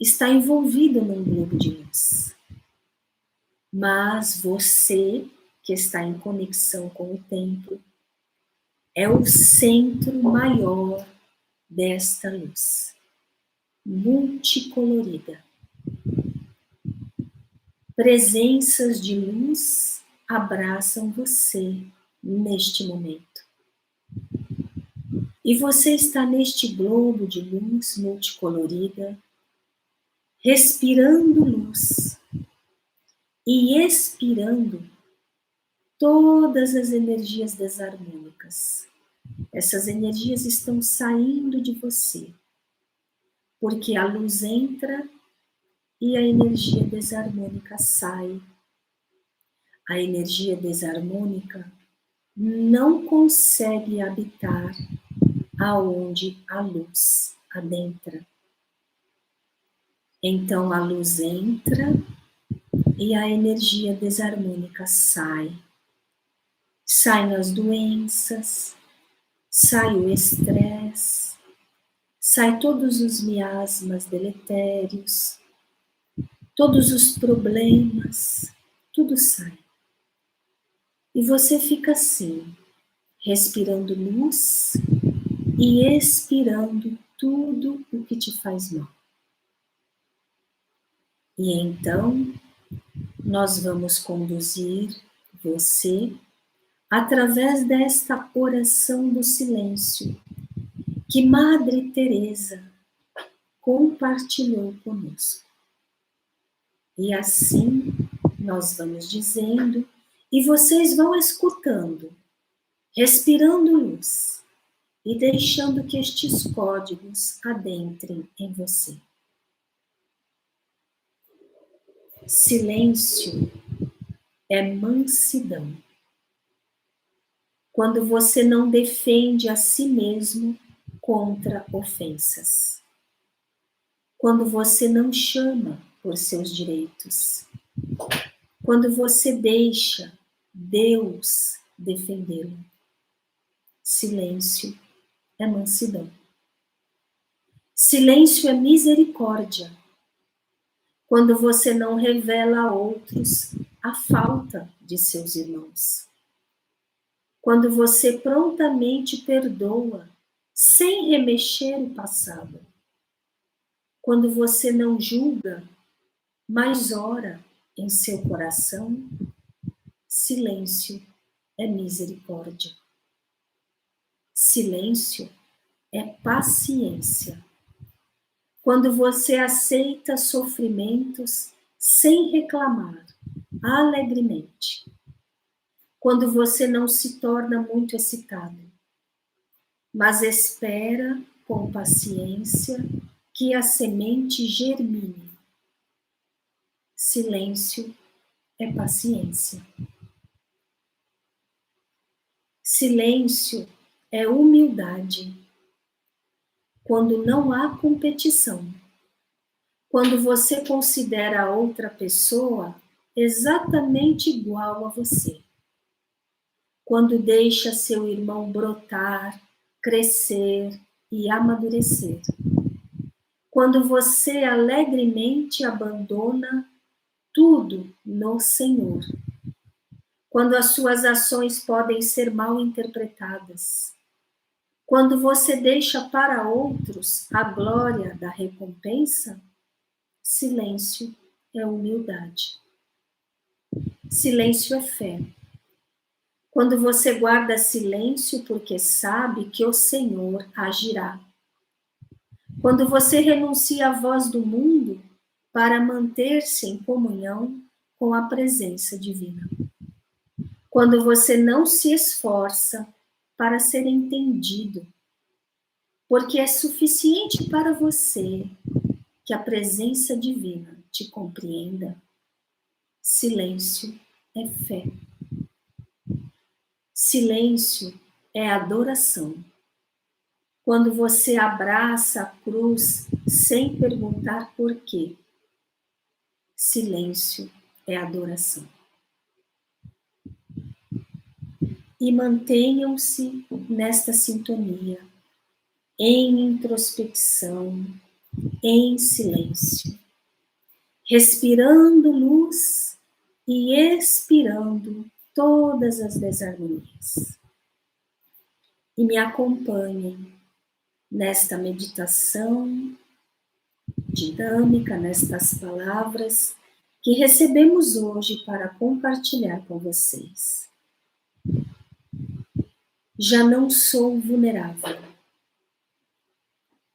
está envolvido num globo de luz. Mas você, que está em conexão com o templo, é o centro maior desta luz, multicolorida. Presenças de luz abraçam você neste momento. E você está neste globo de luz multicolorida, respirando luz e expirando todas as energias desarmônicas. Essas energias estão saindo de você, porque a luz entra e a energia desarmônica sai. A energia desarmônica não consegue habitar aonde a luz adentra. Então a luz entra e a energia desarmônica sai. Saem as doenças, sai o estresse, sai todos os miasmas deletérios, todos os problemas, tudo sai. E você fica assim, respirando luz e expirando tudo o que te faz mal. E então, nós vamos conduzir você através desta oração do silêncio que Madre Teresa compartilhou conosco. E assim nós vamos dizendo e vocês vão escutando, respirando luz e deixando que estes códigos adentrem em você. Silêncio é mansidão. Quando você não defende a si mesmo contra ofensas. Quando você não chama por seus direitos. Quando você deixa Deus defendê-lo. Silêncio é mansidão. Silêncio é misericórdia. Quando você não revela a outros a falta de seus irmãos. Quando você prontamente perdoa, sem remexer o passado. Quando você não julga, mas ora em seu coração, silêncio é misericórdia. Silêncio é paciência. Quando você aceita sofrimentos sem reclamar, alegremente. Quando você não se torna muito excitado, mas espera com paciência que a semente germine. Silêncio é paciência. Silêncio é humildade. Quando não há competição. Quando você considera a outra pessoa exatamente igual a você. Quando deixa seu irmão brotar, crescer e amadurecer. Quando você alegremente abandona tudo no Senhor. Quando as suas ações podem ser mal interpretadas. Quando você deixa para outros a glória da recompensa, silêncio é humildade. Silêncio é fé. Quando você guarda silêncio porque sabe que o Senhor agirá. Quando você renuncia à voz do mundo para manter-se em comunhão com a presença divina. Quando você não se esforça para ser entendido, porque é suficiente para você que a presença divina te compreenda. Silêncio é fé. Silêncio é adoração. Quando você abraça a cruz sem perguntar por quê. Silêncio é adoração. E mantenham-se nesta sintonia, em introspecção, em silêncio, respirando luz e expirando todas as desarmonias. E me acompanhem nesta meditação dinâmica, nestas palavras que recebemos hoje para compartilhar com vocês. Já não sou vulnerável.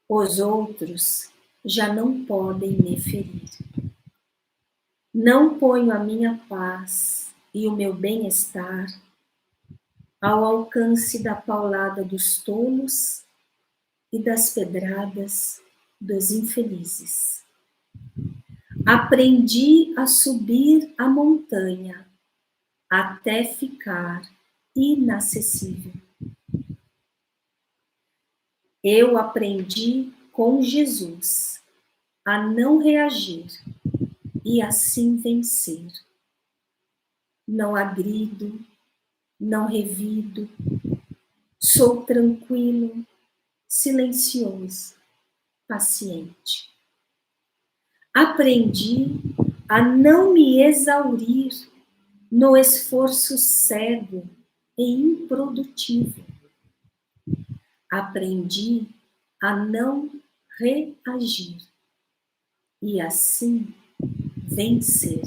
Os outros já não podem me ferir. Não ponho a minha paz e o meu bem-estar ao alcance da paulada dos tolos e das pedradas dos infelizes. Aprendi a subir a montanha até ficar inacessível. Eu aprendi com Jesus a não reagir e assim vencer. Não agrido, não revido, sou tranquilo, silencioso, paciente. Aprendi a não me exaurir no esforço cego e improdutivo. Aprendi a não reagir e assim vencer.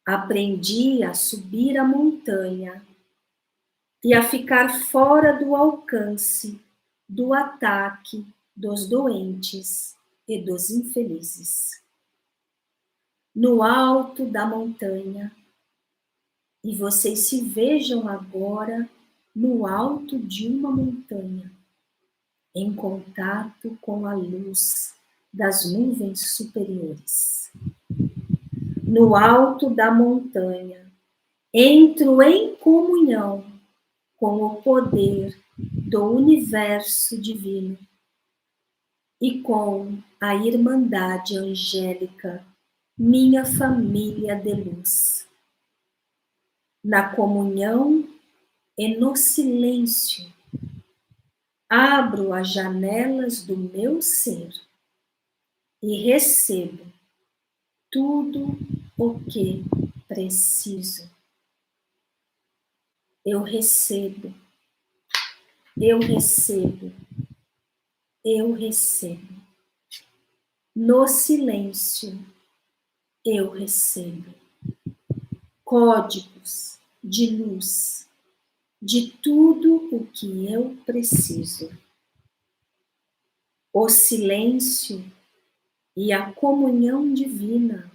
Aprendi a subir a montanha e a ficar fora do alcance do ataque dos doentes e dos infelizes. No alto da montanha, e vocês se vejam agora no alto de uma montanha, em contato com a luz das nuvens superiores. No alto da montanha, entro em comunhão com o poder do universo divino e com a Irmandade Angélica, minha família de luz. Na comunhão e no silêncio, abro as janelas do meu ser e recebo tudo o que preciso. Eu recebo, eu recebo, eu recebo. No silêncio, eu recebo códigos de luz de tudo o que eu preciso. O silêncio e a comunhão divina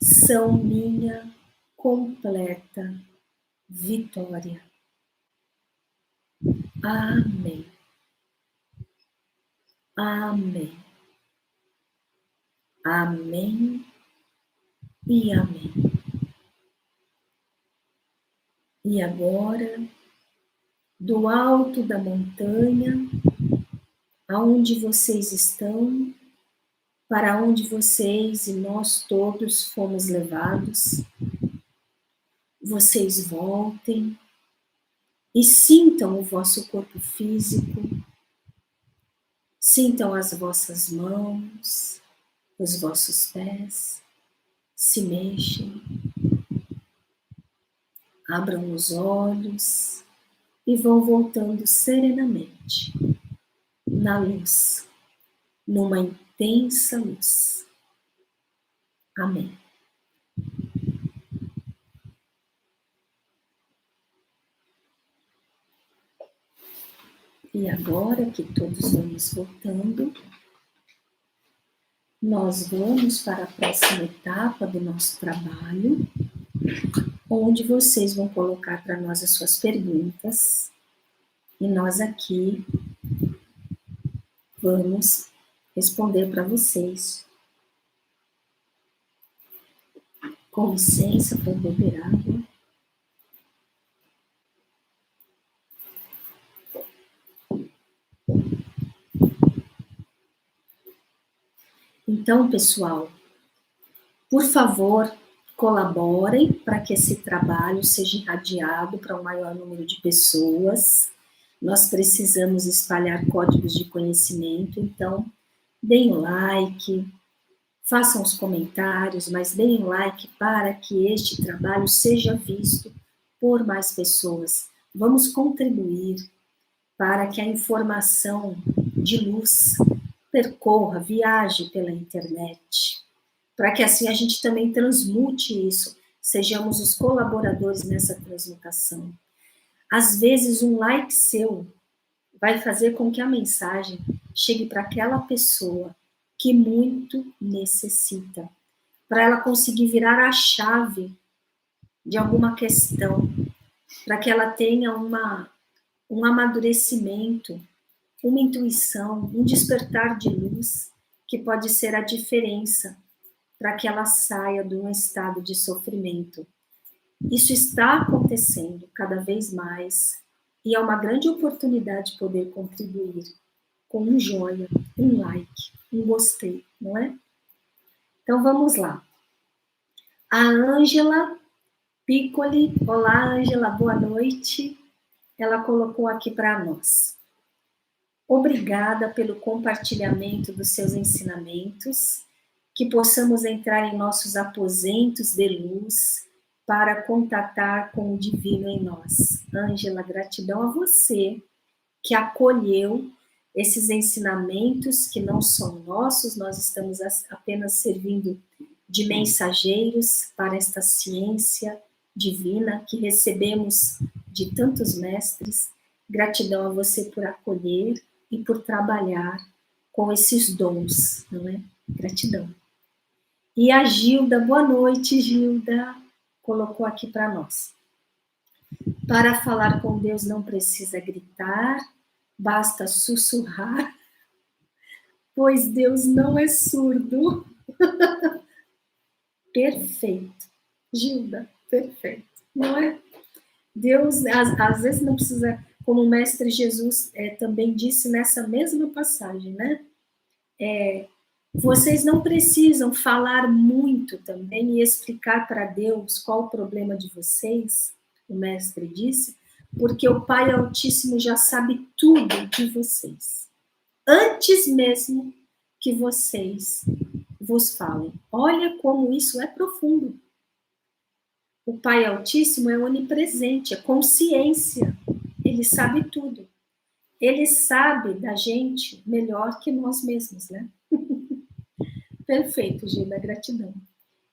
são minha completa vitória. Amém. Amém. Amém e amém. E agora, do alto da montanha, aonde vocês estão, para onde vocês e nós todos fomos levados, vocês voltem e sintam o vosso corpo físico, sintam as vossas mãos, os vossos pés, se mexam, abram os olhos e vão voltando serenamente na luz, numa intensa luz. Amém. E agora que todos vamos voltando, nós vamos para a próxima etapa do nosso trabalho, onde vocês vão colocar para nós as suas perguntas e nós aqui vamos responder para vocês. Com licença para beber água. Então, pessoal, por favor, colaborem para que esse trabalho seja irradiado para o maior número de pessoas. Nós precisamos espalhar códigos de conhecimento, então deem o like, façam os comentários, mas deem o like para que este trabalho seja visto por mais pessoas. Vamos contribuir para que a informação de luz percorra, viaje pela internet, para que assim a gente também transmute isso, sejamos os colaboradores nessa transmutação. Às vezes, um like seu vai fazer com que a mensagem chegue para aquela pessoa que muito necessita, para ela conseguir virar a chave de alguma questão, para que ela tenha um amadurecimento, uma intuição, um despertar de luz, que pode ser a diferença para que ela saia de um estado de sofrimento. Isso está acontecendo cada vez mais e é uma grande oportunidade poder contribuir com um joinha, um like, um gostei, não é? Então vamos lá. A Ângela Piccoli, olá Ângela, boa noite. Ela colocou aqui para nós. Obrigada pelo compartilhamento dos seus ensinamentos, que possamos entrar em nossos aposentos de luz para contatar com o divino em nós. Ângela, gratidão a você que acolheu esses ensinamentos que não são nossos, nós estamos apenas servindo de mensageiros para esta ciência divina que recebemos de tantos mestres. Gratidão a você por acolher e por trabalhar com esses dons, não é? Gratidão. E a Gilda, boa noite, Gilda, colocou aqui para nós. Para falar com Deus não precisa gritar, basta sussurrar, pois Deus não é surdo. Perfeito. Gilda, perfeito. Não é? Deus, às vezes não precisa, como o Mestre Jesus também disse nessa mesma passagem, né? Vocês não precisam falar muito também e explicar para Deus qual o problema de vocês, o Mestre disse, porque o Pai Altíssimo já sabe tudo de vocês, antes mesmo que vocês vos falem. Olha como isso é profundo. O Pai Altíssimo é onipresente, é consciência, ele sabe tudo. Ele sabe da gente melhor que nós mesmos, né? Perfeito, Gilda, gratidão.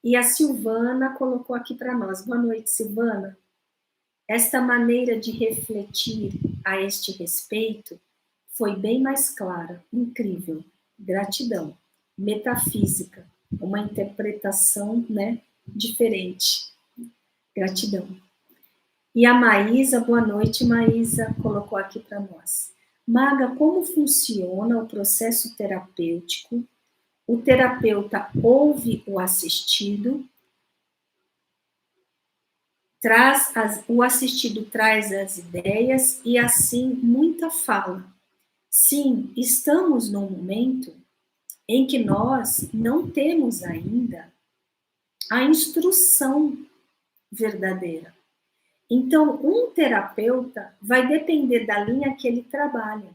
E a Silvana colocou aqui para nós. Boa noite, Silvana. Esta maneira de refletir a este respeito foi bem mais clara, incrível. Gratidão. Metafísica, uma interpretação, né, diferente. Gratidão. E a Maísa, boa noite, Maísa, colocou aqui para nós. Maga, como funciona o processo terapêutico? O terapeuta ouve o assistido, o assistido traz as ideias e assim muita fala. Sim, estamos num momento em que nós não temos ainda a instrução verdadeira. Então, um terapeuta vai depender da linha que ele trabalha.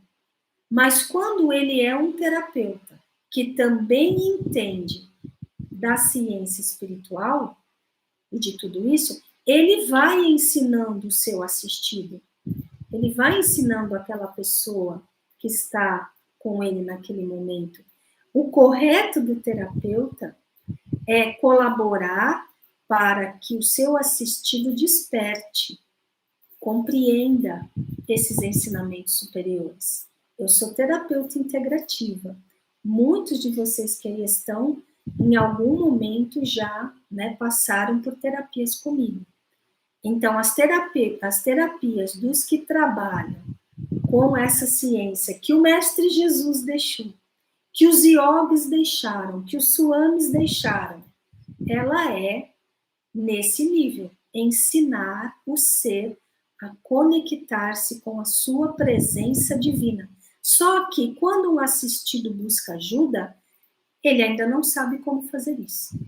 Mas quando ele é um terapeuta que também entende da ciência espiritual e de tudo isso, ele vai ensinando o seu assistido. Ele vai ensinando aquela pessoa que está com ele naquele momento. O correto do terapeuta é colaborar para que o seu assistido desperte, compreenda esses ensinamentos superiores. Eu sou terapeuta integrativa. Muitos de vocês que aí estão, em algum momento já, né, passaram por terapias comigo. Então, as terapias dos que trabalham com essa ciência que o Mestre Jesus deixou, que os yogis deixaram, que os swamis deixaram, ela é nesse nível, ensinar o ser a conectar-se com a sua presença divina. Só que quando um assistido busca ajuda, ele ainda não sabe como fazer isso.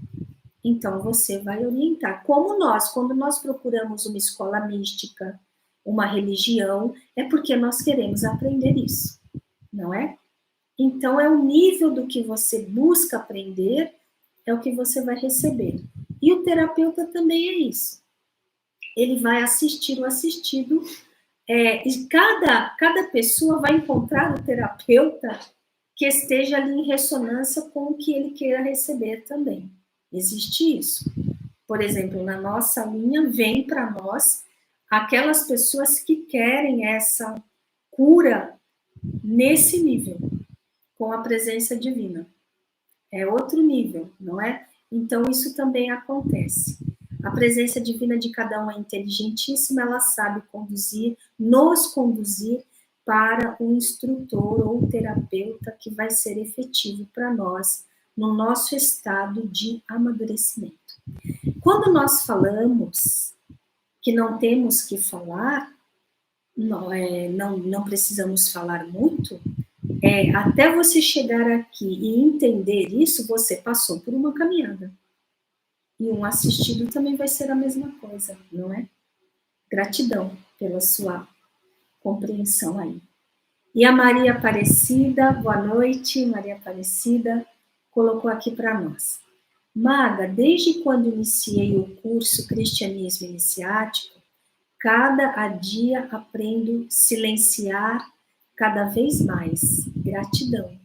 Então você vai orientar. Como nós, quando nós procuramos uma escola mística, uma religião, é porque nós queremos aprender isso, não é? Então, é o nível do que você busca aprender, é o que você vai receber. E o terapeuta também é isso. Ele vai assistir o assistido, e cada pessoa vai encontrar o terapeuta que esteja ali em ressonância com o que ele queira receber também. Existe isso. Por exemplo, na nossa linha, vem para nós aquelas pessoas que querem essa cura nesse nível, com a presença divina. É outro nível, não é? Então, isso também acontece. A presença divina de cada um é inteligentíssima, ela sabe conduzir, nos conduzir para um instrutor ou terapeuta que vai ser efetivo para nós, no nosso estado de amadurecimento. Quando nós falamos que não temos que falar, não precisamos falar muito, até você chegar aqui e entender isso, você passou por uma caminhada. E um assistido também vai ser a mesma coisa, não é? Gratidão pela sua compreensão aí. E a Maria Aparecida, boa noite, Maria Aparecida, colocou aqui para nós. Maga, desde quando iniciei o curso Cristianismo Iniciático, cada dia aprendo silenciar cada vez mais. Gratidão.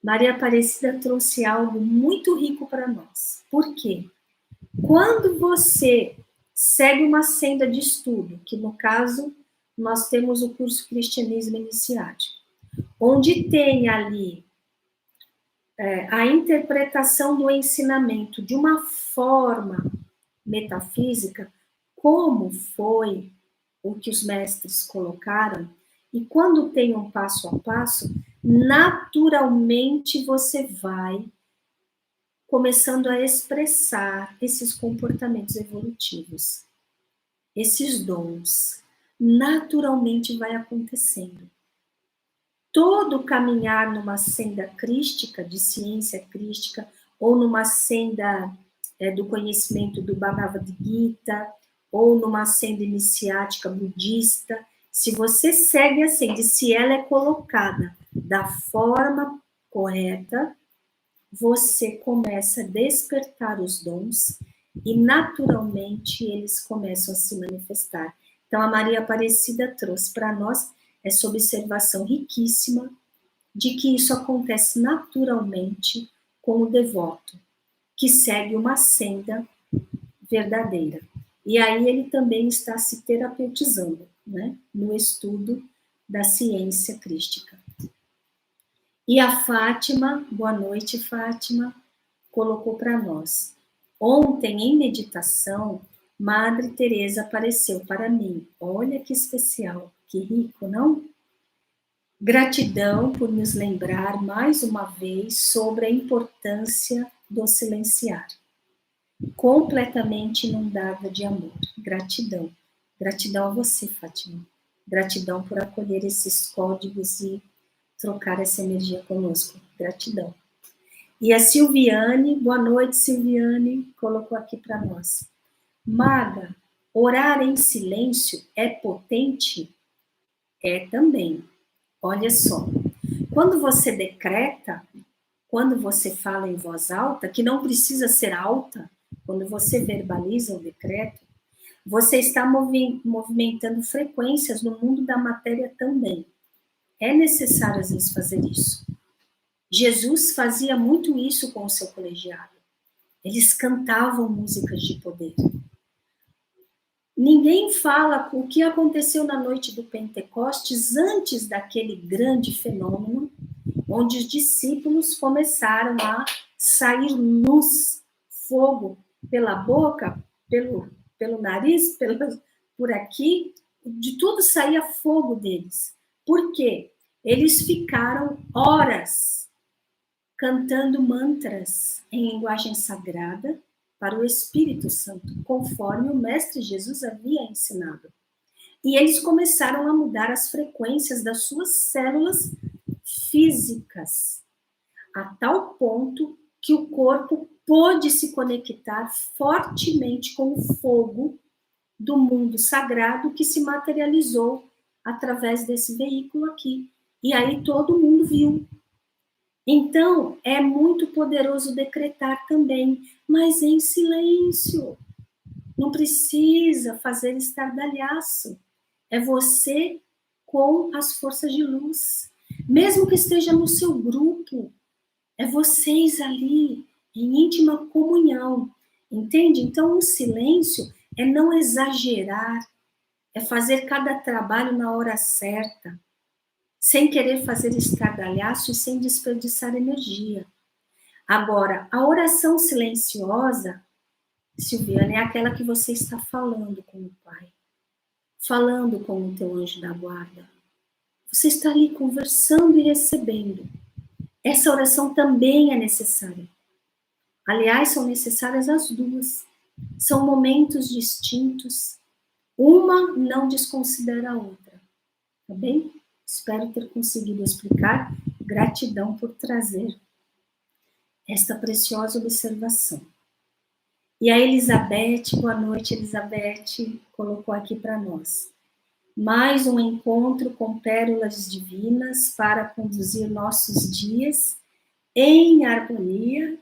Maria Aparecida trouxe algo muito rico para nós. Por quê? Quando você segue uma senda de estudo, que no caso nós temos o curso Cristianismo Iniciático, onde tem ali a interpretação do ensinamento de uma forma metafísica, como foi o que os mestres colocaram, e quando tem um passo a passo, naturalmente você vai começando a expressar esses comportamentos evolutivos, esses dons. Naturalmente vai acontecendo. Todo caminhar numa senda crística, de ciência crística, ou numa senda do conhecimento do Bhagavad Gita, ou numa senda iniciática budista, se você segue a senda, se ela é colocada da forma correta, você começa a despertar os dons e naturalmente eles começam a se manifestar. Então a Maria Aparecida trouxe para nós essa observação riquíssima de que isso acontece naturalmente com o devoto, que segue uma senda verdadeira. E aí ele também está se terapeutizando, né, no estudo da ciência crística. E a Fátima, boa noite, Fátima, colocou para nós. Ontem, em meditação, Madre Teresa apareceu para mim. Olha que especial, que rico, não? Gratidão por nos lembrar mais uma vez sobre a importância do silenciar. Completamente inundada de amor. Gratidão. Gratidão a você, Fátima. Gratidão por acolher esses códigos e trocar essa energia conosco. Gratidão. E a Silviane, boa noite, Silviane, colocou aqui para nós. Maga, orar em silêncio é potente? É também. Olha só, quando você decreta, quando você fala em voz alta, que não precisa ser alta, quando você verbaliza o decreto, você está movimentando frequências no mundo da matéria também. É necessário, às vezes, fazer isso. Jesus fazia muito isso com o seu colegiado. Eles cantavam músicas de poder. Ninguém fala o que aconteceu na noite do Pentecostes antes daquele grande fenômeno, onde os discípulos começaram a sair luz, fogo, pela boca, pelo nariz, por aqui, de tudo saía fogo deles. Por quê? Eles ficaram horas cantando mantras em linguagem sagrada para o Espírito Santo, conforme o Mestre Jesus havia ensinado. E eles começaram a mudar as frequências das suas células físicas, a tal ponto que o corpo pôde se conectar fortemente com o fogo do mundo sagrado que se materializou através desse veículo aqui. E aí todo mundo viu. Então, é muito poderoso decretar também, mas em silêncio. Não precisa fazer estardalhaço. É você com as forças de luz. Mesmo que esteja no seu grupo, é vocês ali, em íntima comunhão. Entende? Então, o silêncio é não exagerar, é fazer cada trabalho na hora certa, sem querer fazer estardalhaço e sem desperdiçar energia. Agora, a oração silenciosa, Silviana, é aquela que você está falando com o Pai, falando com o teu anjo da guarda. Você está ali conversando e recebendo. Essa oração também é necessária. Aliás, são necessárias as duas. São momentos distintos. Uma não desconsidera a outra. Tá bem? Espero ter conseguido explicar. Gratidão por trazer esta preciosa observação. E a Elizabeth, boa noite, Elizabeth, colocou aqui para nós. Mais um encontro com pérolas divinas para conduzir nossos dias em harmonia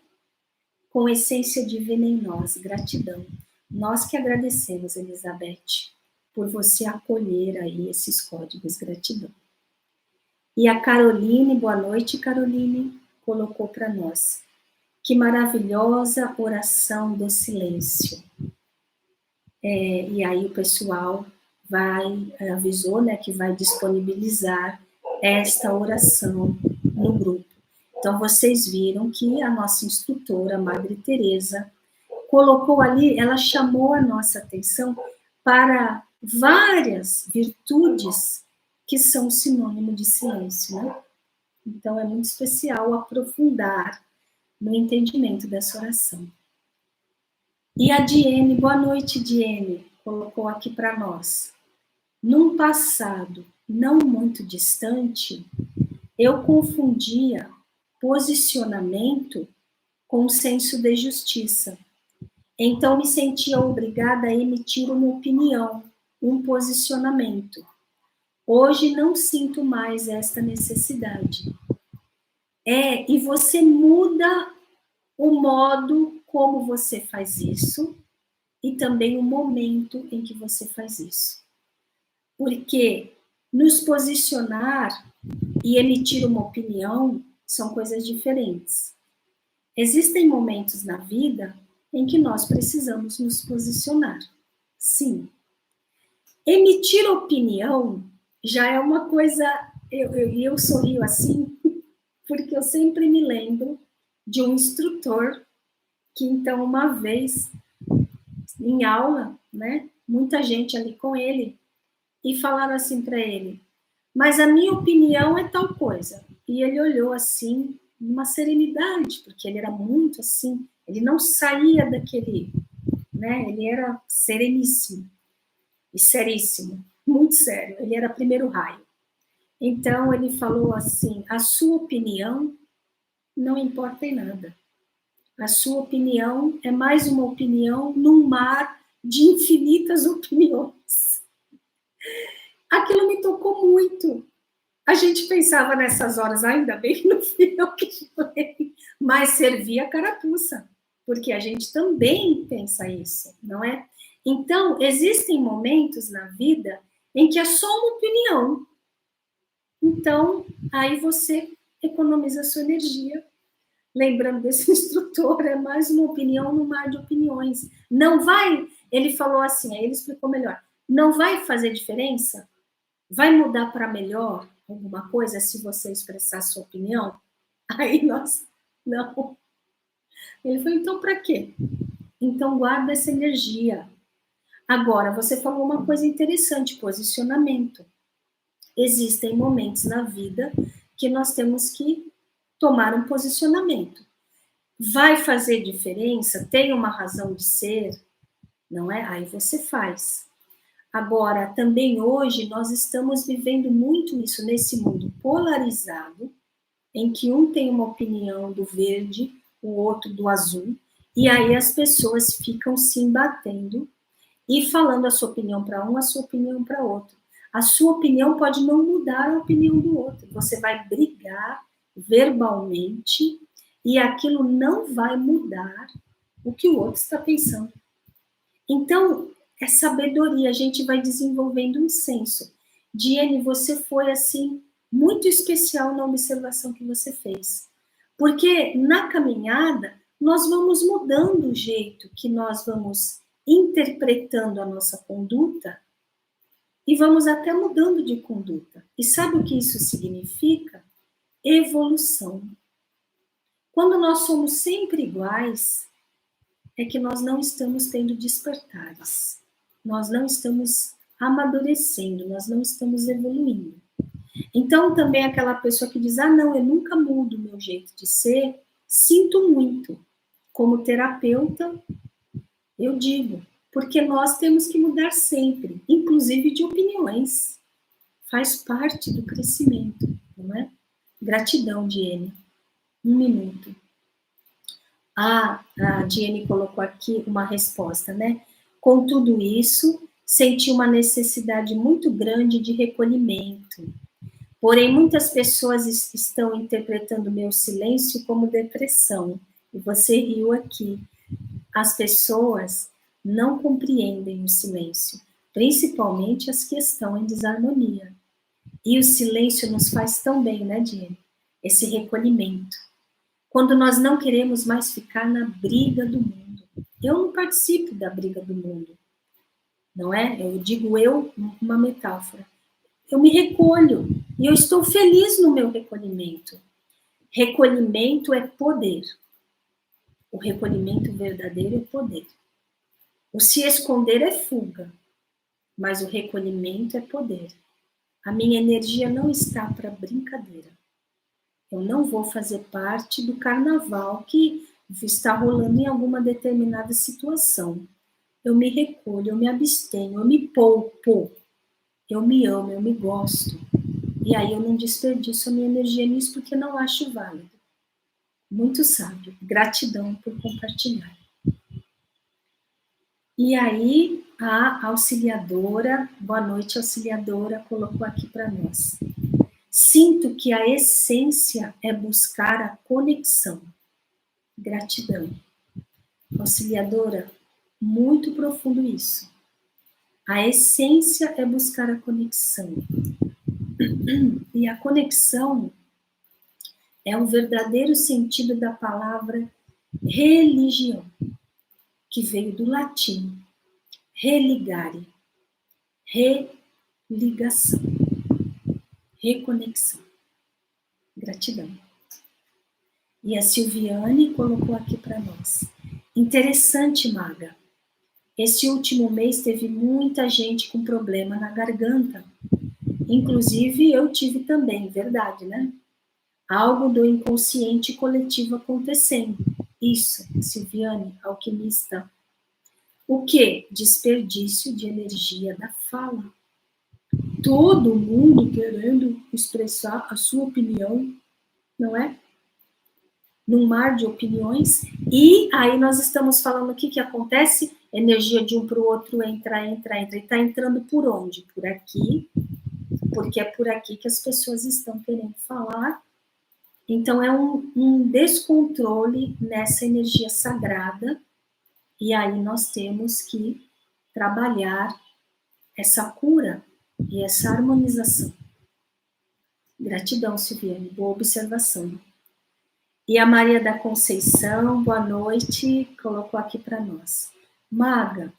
com a essência divina em nós. Gratidão. Nós que agradecemos, Elizabeth, por você acolher aí esses códigos. Gratidão. E a Caroline, boa noite, Caroline, colocou para nós. Que maravilhosa oração do silêncio. E aí o pessoal avisou, né, que vai disponibilizar esta oração no grupo. Então, vocês viram que a nossa instrutora, Madre Teresa, colocou ali, ela chamou a nossa atenção para várias virtudes que são sinônimo de silêncio, né? Então, é muito especial aprofundar no entendimento dessa oração. E a Diene, boa noite, Diene, colocou aqui para nós. Num passado não muito distante, eu confundia posicionamento com senso de justiça. Então, me sentia obrigada a emitir uma opinião, um posicionamento. Hoje não sinto mais esta necessidade. E você muda o modo como você faz isso e também o momento em que você faz isso. Porque nos posicionar e emitir uma opinião são coisas diferentes. Existem momentos na vida em que nós precisamos nos posicionar. Sim. Emitir opinião já é uma coisa... Eu sorrio assim, porque eu sempre me lembro de um instrutor que, então, uma vez, em aula, né, muita gente ali com ele, e falaram assim para ele, mas a minha opinião é tal coisa. E ele olhou assim, numa serenidade, porque ele era muito assim, ele não saía daquele, né, ele era sereníssimo, e seríssimo, muito sério, ele era primeiro raio. Então, ele falou assim, a sua opinião não importa em nada. A sua opinião é mais uma opinião num mar de infinitas opiniões. Aquilo me tocou muito. A gente pensava nessas horas, ainda bem que não fui eu que falei, mas servia a carapuça, porque a gente também pensa isso, não é? Então, existem momentos na vida em que é só uma opinião. Então, aí você economiza a sua energia. Lembrando desse instrutor, é mais uma opinião no mar de opiniões. Não vai, ele falou assim, aí ele explicou melhor, não vai fazer diferença? Vai mudar para melhor alguma coisa se você expressar sua opinião? Aí nós, não. Ele falou, então para quê? Então guarda essa energia. Agora, você falou uma coisa interessante, posicionamento. Existem momentos na vida que nós temos que tomar um posicionamento. Vai fazer diferença? Tem uma razão de ser? Não é? Aí você faz. Agora, também hoje, nós estamos vivendo muito isso nesse mundo polarizado, em que um tem uma opinião do verde, o outro do azul, e aí as pessoas ficam se embatendo e falando a sua opinião para um, a sua opinião para outro. A sua opinião pode não mudar a opinião do outro. Você vai brigar verbalmente e aquilo não vai mudar o que o outro está pensando. Então, é sabedoria, a gente vai desenvolvendo um senso. Diene, você foi, assim, muito especial na observação que você fez. Porque na caminhada, nós vamos mudando o jeito que nós vamos interpretando a nossa conduta e vamos até mudando de conduta. E sabe o que isso significa? Evolução. Quando nós somos sempre iguais, é que nós não estamos tendo despertares. Nós não estamos amadurecendo, nós não estamos evoluindo. Então, também aquela pessoa que diz, não, eu nunca mudo o meu jeito de ser, sinto muito. Como terapeuta, eu digo, porque nós temos que mudar sempre, inclusive de opiniões. Faz parte do crescimento, não é? Gratidão, Diene. 1 minuto. A Diene colocou aqui uma resposta, né? Com tudo isso, senti uma necessidade muito grande de recolhimento. Porém, muitas pessoas estão interpretando meu silêncio como depressão. E você riu aqui. As pessoas não compreendem o silêncio, principalmente as que estão em desarmonia. E o silêncio nos faz tão bem, né, Diene? Esse recolhimento. Quando nós não queremos mais ficar na briga do mundo. Eu não participo da briga do mundo, não é? Eu digo uma metáfora. Eu me recolho e eu estou feliz no meu recolhimento. Recolhimento é poder. O recolhimento verdadeiro é poder. O se esconder é fuga, mas o recolhimento é poder. A minha energia não está para brincadeira. Eu não vou fazer parte do carnaval que está rolando em alguma determinada situação. Eu me recolho, eu me abstenho, eu me poupo. Eu me amo, eu me gosto. E aí eu não desperdiço a minha energia nisso porque não acho válido. Muito sábio. Gratidão por compartilhar. E aí a auxiliadora, boa noite auxiliadora, colocou aqui para nós. Sinto que a essência é buscar a conexão. Gratidão. Auxiliadora, muito profundo isso. A essência é buscar a conexão. E a conexão é o verdadeiro sentido da palavra religião, que veio do latim, religare, religação, reconexão. Gratidão. E a Silviane colocou aqui para nós. Interessante, Maga. Esse último mês teve muita gente com problema na garganta. Inclusive eu tive também, verdade, né? Algo do inconsciente coletivo acontecendo. Isso, Silviane, alquimista. O quê? Desperdício de energia da fala. Todo mundo querendo expressar a sua opinião, não é? Num mar de opiniões. E aí nós estamos falando o que acontece? Energia de um para o outro entra. E está entrando por onde? Por aqui. Porque é por aqui que as pessoas estão querendo falar. Então, é um descontrole nessa energia sagrada, e aí nós temos que trabalhar essa cura e essa harmonização. Gratidão, Silviane, boa observação. E a Maria da Conceição, boa noite, colocou aqui para nós. Maga,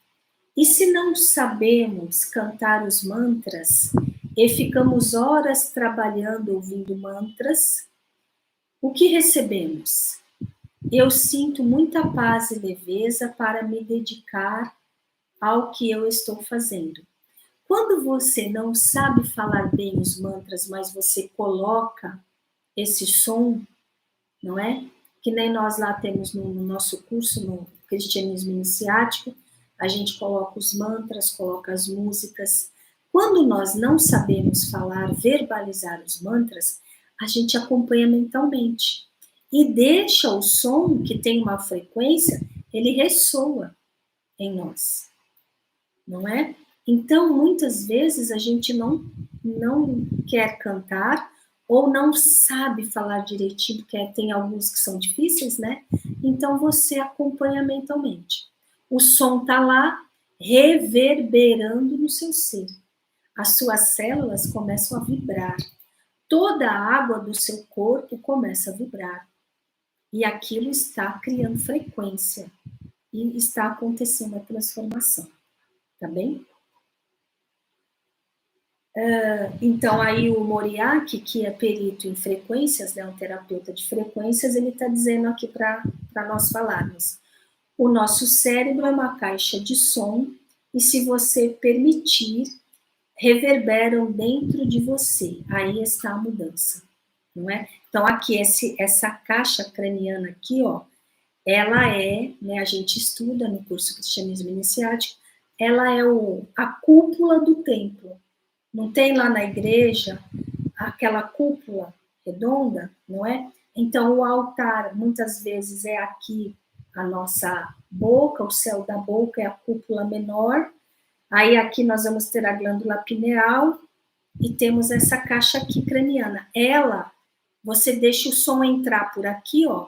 e se não sabemos cantar os mantras e ficamos horas trabalhando ouvindo mantras, o que recebemos? Eu sinto muita paz e leveza para me dedicar ao que eu estou fazendo. Quando você não sabe falar bem os mantras, mas você coloca esse som, não é? Que nem nós lá temos no nosso curso, no Cristianismo Iniciático, a gente coloca os mantras, coloca as músicas. Quando nós não sabemos falar, verbalizar os mantras, a gente acompanha mentalmente. E deixa o som, que tem uma frequência, ele ressoa em nós. não é? Então, muitas vezes a gente não quer cantar ou não sabe falar direitinho, porque tem alguns que são difíceis, né? Então, você acompanha mentalmente. O som tá lá, reverberando no seu ser. As suas células começam a vibrar. Toda a água do seu corpo começa a vibrar. E aquilo está criando frequência. E está acontecendo a transformação. Tá bem? Então, aí o Moriarty, que é perito em frequências, né, um terapeuta de frequências, ele está dizendo aqui para nós falarmos. O nosso cérebro é uma caixa de som e, se você permitir, reverberam dentro de você. Aí está a mudança, não é? Então, aqui, essa caixa craniana aqui, ó, ela é, né, a gente estuda no curso Cristianismo Iniciático, ela é a cúpula do templo. Não tem lá na igreja aquela cúpula redonda, não é? Então, o altar, muitas vezes, é aqui a nossa boca, o céu da boca é a cúpula menor. Aí, aqui nós vamos ter a glândula pineal e temos essa caixa aqui craniana. Ela, você deixa o som entrar por aqui, ó,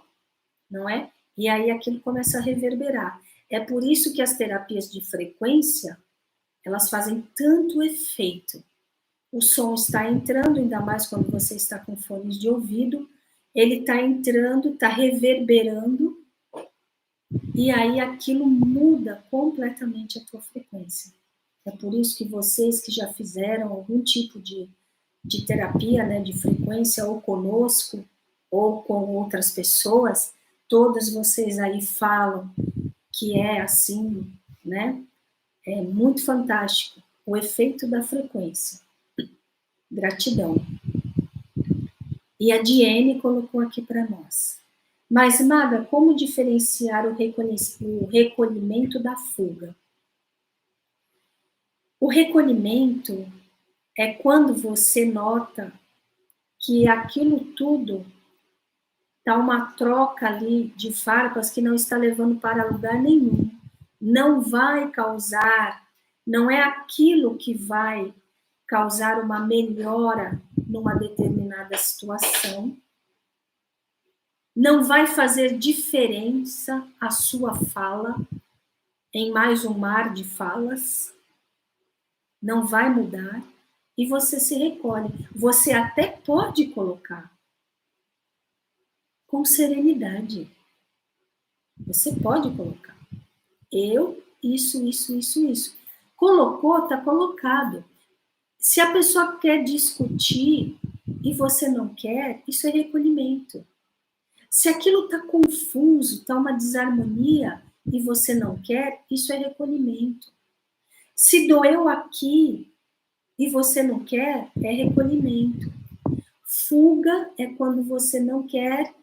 não é? E aí aquilo começa a reverberar. É por isso que as terapias de frequência, elas fazem tanto efeito. O som está entrando, ainda mais quando você está com fones de ouvido, ele está entrando, está reverberando, e aí aquilo muda completamente a tua frequência. É por isso que vocês que já fizeram algum tipo de terapia, né, de frequência, ou conosco, ou com outras pessoas, todos vocês aí falam que é assim, né? É muito fantástico o efeito da frequência. Gratidão. E a Diene colocou aqui para nós. Mas, Maga, como diferenciar o recolhimento da fuga? O recolhimento é quando você nota que aquilo tudo está uma troca ali de farpas que não está levando para lugar nenhum. Não vai causar, não é aquilo que vai causar uma melhora numa determinada situação, não vai fazer diferença a sua fala em mais um mar de falas, não vai mudar, e você se recolhe. Você até pode colocar com serenidade. Você pode colocar. Eu, isso. Colocou, está colocado. Se a pessoa quer discutir e você não quer, isso é recolhimento. Se aquilo está confuso, está uma desarmonia e você não quer, isso é recolhimento. Se doeu aqui e você não quer, é recolhimento. Fuga é quando você não quer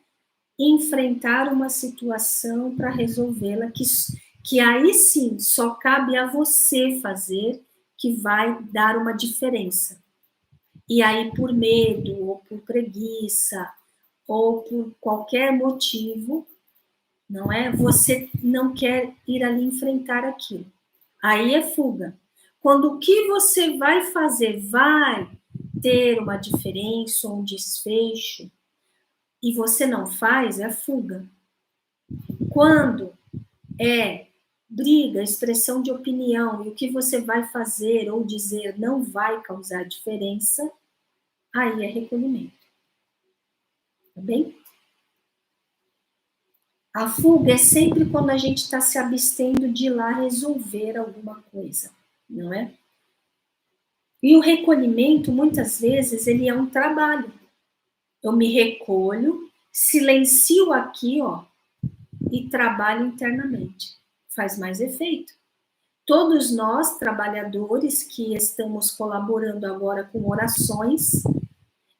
enfrentar uma situação para resolvê-la, que aí sim só cabe a você fazer, que vai dar uma diferença. E aí, por medo, ou por preguiça, ou por qualquer motivo, não é? Você não quer ir ali enfrentar aquilo. Aí é fuga. Quando o que você vai fazer vai ter uma diferença, um desfecho, e você não faz, é fuga. Quando é briga, expressão de opinião, e o que você vai fazer ou dizer não vai causar diferença, aí é recolhimento. Tá bem? A fuga é sempre quando a gente está se abstendo de ir lá resolver alguma coisa, não é? E o recolhimento, muitas vezes, ele é um trabalho. Eu me recolho, silencio aqui, ó, e trabalho internamente. Faz mais efeito. Todos nós, trabalhadores, que estamos colaborando agora com orações,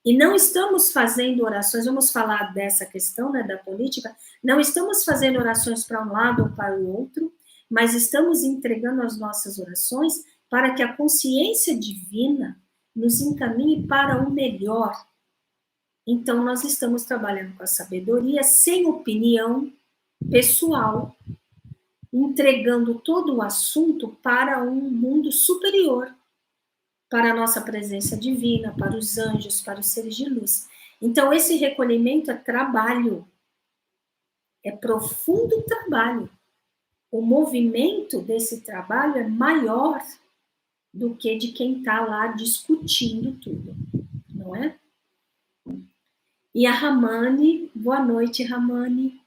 e não estamos fazendo orações, vamos falar dessa questão, né, da política, não estamos fazendo orações para um lado ou para o outro, mas estamos entregando as nossas orações para que a consciência divina nos encaminhe para o melhor. Então, nós estamos trabalhando com a sabedoria sem opinião pessoal, entregando todo o assunto para um mundo superior, para a nossa presença divina, para os anjos, para os seres de luz. Então, esse recolhimento é trabalho, é profundo trabalho. O movimento desse trabalho é maior do que de quem está lá discutindo tudo, não é? E a Ramani, boa noite, Ramani,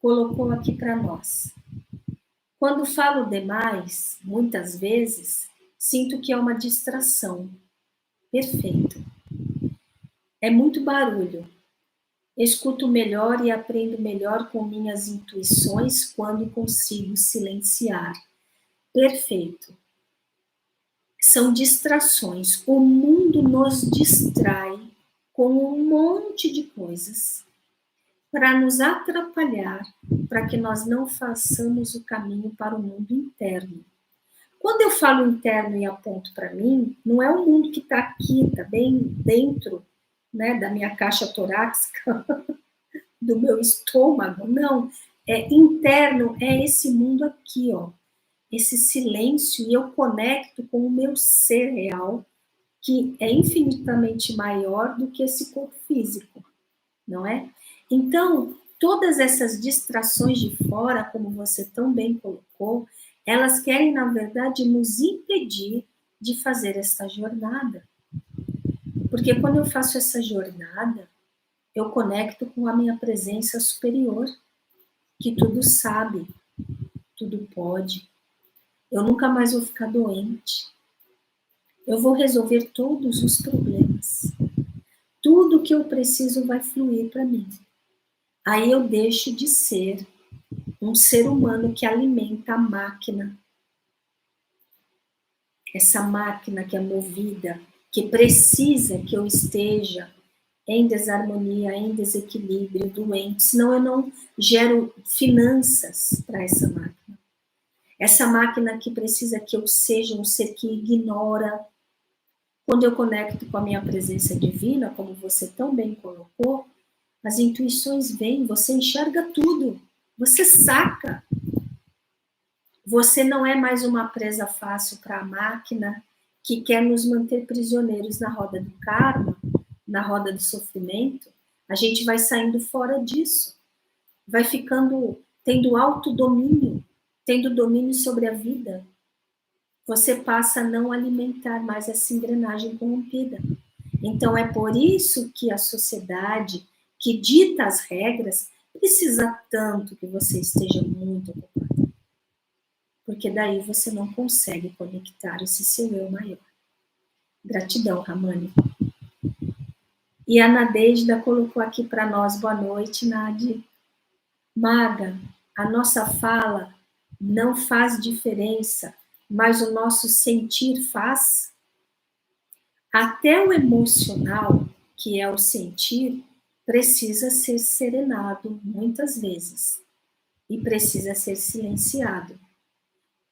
colocou aqui para nós. Quando falo demais, muitas vezes, sinto que é uma distração. Perfeito. É muito barulho. Escuto melhor e aprendo melhor com minhas intuições quando consigo silenciar. Perfeito. São distrações. O mundo nos distrai com um monte de coisas para nos atrapalhar, para que nós não façamos o caminho para o mundo interno. Quando eu falo interno e aponto para mim, não é o mundo que está aqui, está bem dentro, né, da minha caixa torácica, do meu estômago, não. É interno, é esse mundo aqui, ó, esse silêncio, e eu conecto com o meu ser real, que é infinitamente maior do que esse corpo físico, não é? Então, todas essas distrações de fora, como você tão bem colocou, elas querem, na verdade, nos impedir de fazer essa jornada. Porque quando eu faço essa jornada, eu conecto com a minha presença superior, que tudo sabe, tudo pode. Eu nunca mais vou ficar doente. Eu vou resolver todos os problemas. Tudo que eu preciso vai fluir para mim. Aí eu deixo de ser um ser humano que alimenta a máquina. Essa máquina que é movida, que precisa que eu esteja em desarmonia, em desequilíbrio, doente, senão eu não gero finanças para essa máquina. Essa máquina que precisa que eu seja um ser que ignora. Quando eu conecto com a minha presença divina, como você tão bem colocou, as intuições vêm, você enxerga tudo, você saca. Você não é mais uma presa fácil para a máquina que quer nos manter prisioneiros na roda do karma, na roda do sofrimento. A gente vai saindo fora disso, vai ficando, tendo autodomínio, tendo domínio sobre a vida. Você passa a não alimentar mais essa engrenagem corrompida. Então, é por isso que a sociedade que dita as regras precisa tanto que você esteja muito ocupado. Porque daí você não consegue conectar esse seu eu maior. Gratidão, Ramani. E a Nadeja colocou aqui para nós, boa noite, Nadi. Maga, a nossa fala não faz diferença, mas o nosso sentir faz. Até o emocional, que é o sentir, precisa ser serenado muitas vezes e precisa ser silenciado.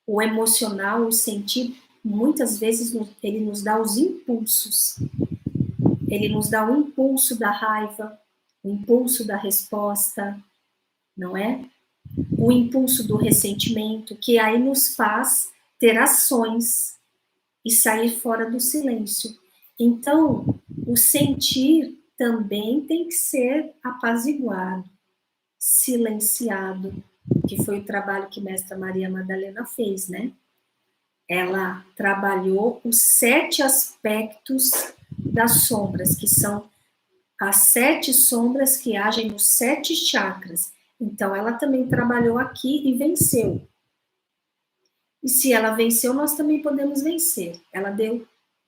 O emocional, o sentir, muitas vezes ele nos dá os impulsos. Ele nos dá o impulso da raiva, o impulso da resposta, não é? O impulso do ressentimento, que aí nos faz ter ações e sair fora do silêncio. Então, o sentir também tem que ser apaziguado, silenciado, que foi o trabalho que Mestra Maria Madalena fez, né? Ela trabalhou os 7 aspectos das sombras, que são as 7 sombras que agem nos 7 chakras. Então, ela também trabalhou aqui e venceu. E se ela venceu, nós também podemos vencer. Ela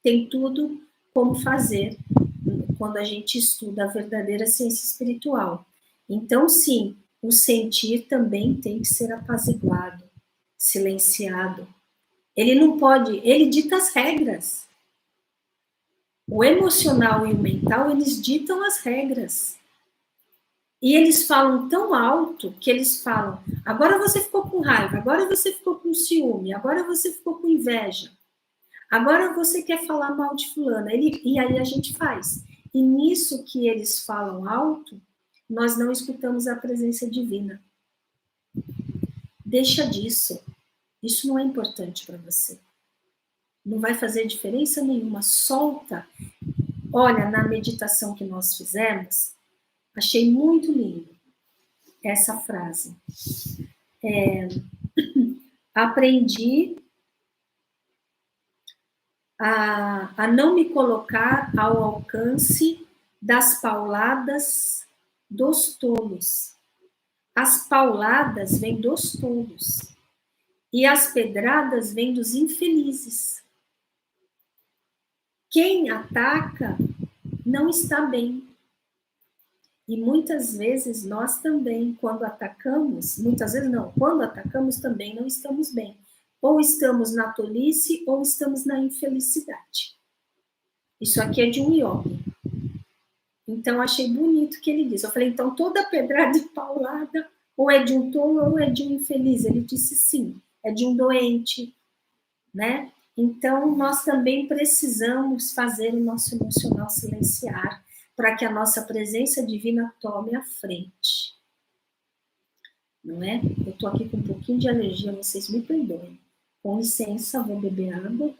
tem tudo como fazer quando a gente estuda a verdadeira ciência espiritual. Então, sim, o sentir também tem que ser apaziguado, silenciado. Ele não pode, ele dita as regras. O emocional e o mental, eles ditam as regras. E eles falam tão alto que eles falam, agora você ficou com raiva, agora você ficou com ciúme, agora você ficou com inveja, agora você quer falar mal de fulana. E aí a gente faz. E nisso que eles falam alto, nós não escutamos a presença divina. deixa disso. Isso não é importante para você. Não vai fazer diferença nenhuma. Solta. Olha, na meditação que nós fizemos, achei muito lindo essa frase. Aprendi a não me colocar ao alcance das pauladas dos tolos. As pauladas vêm dos tolos. E as pedradas vêm dos infelizes. Quem ataca não está bem. E muitas vezes nós também, quando atacamos, muitas vezes não, quando atacamos também não estamos bem. Ou estamos na tolice ou estamos na infelicidade. Isso aqui é de um yogi. Então, achei bonito o que ele disse. Eu falei, então, toda pedrada e paulada ou é de um tolo ou é de um infeliz. Ele disse sim, é de um doente, né? Então, nós também precisamos fazer o nosso emocional silenciar para que a nossa presença divina tome a frente. Não é? Eu estou aqui com um pouquinho de alergia, vocês me perdoem. Com licença, vou beber água.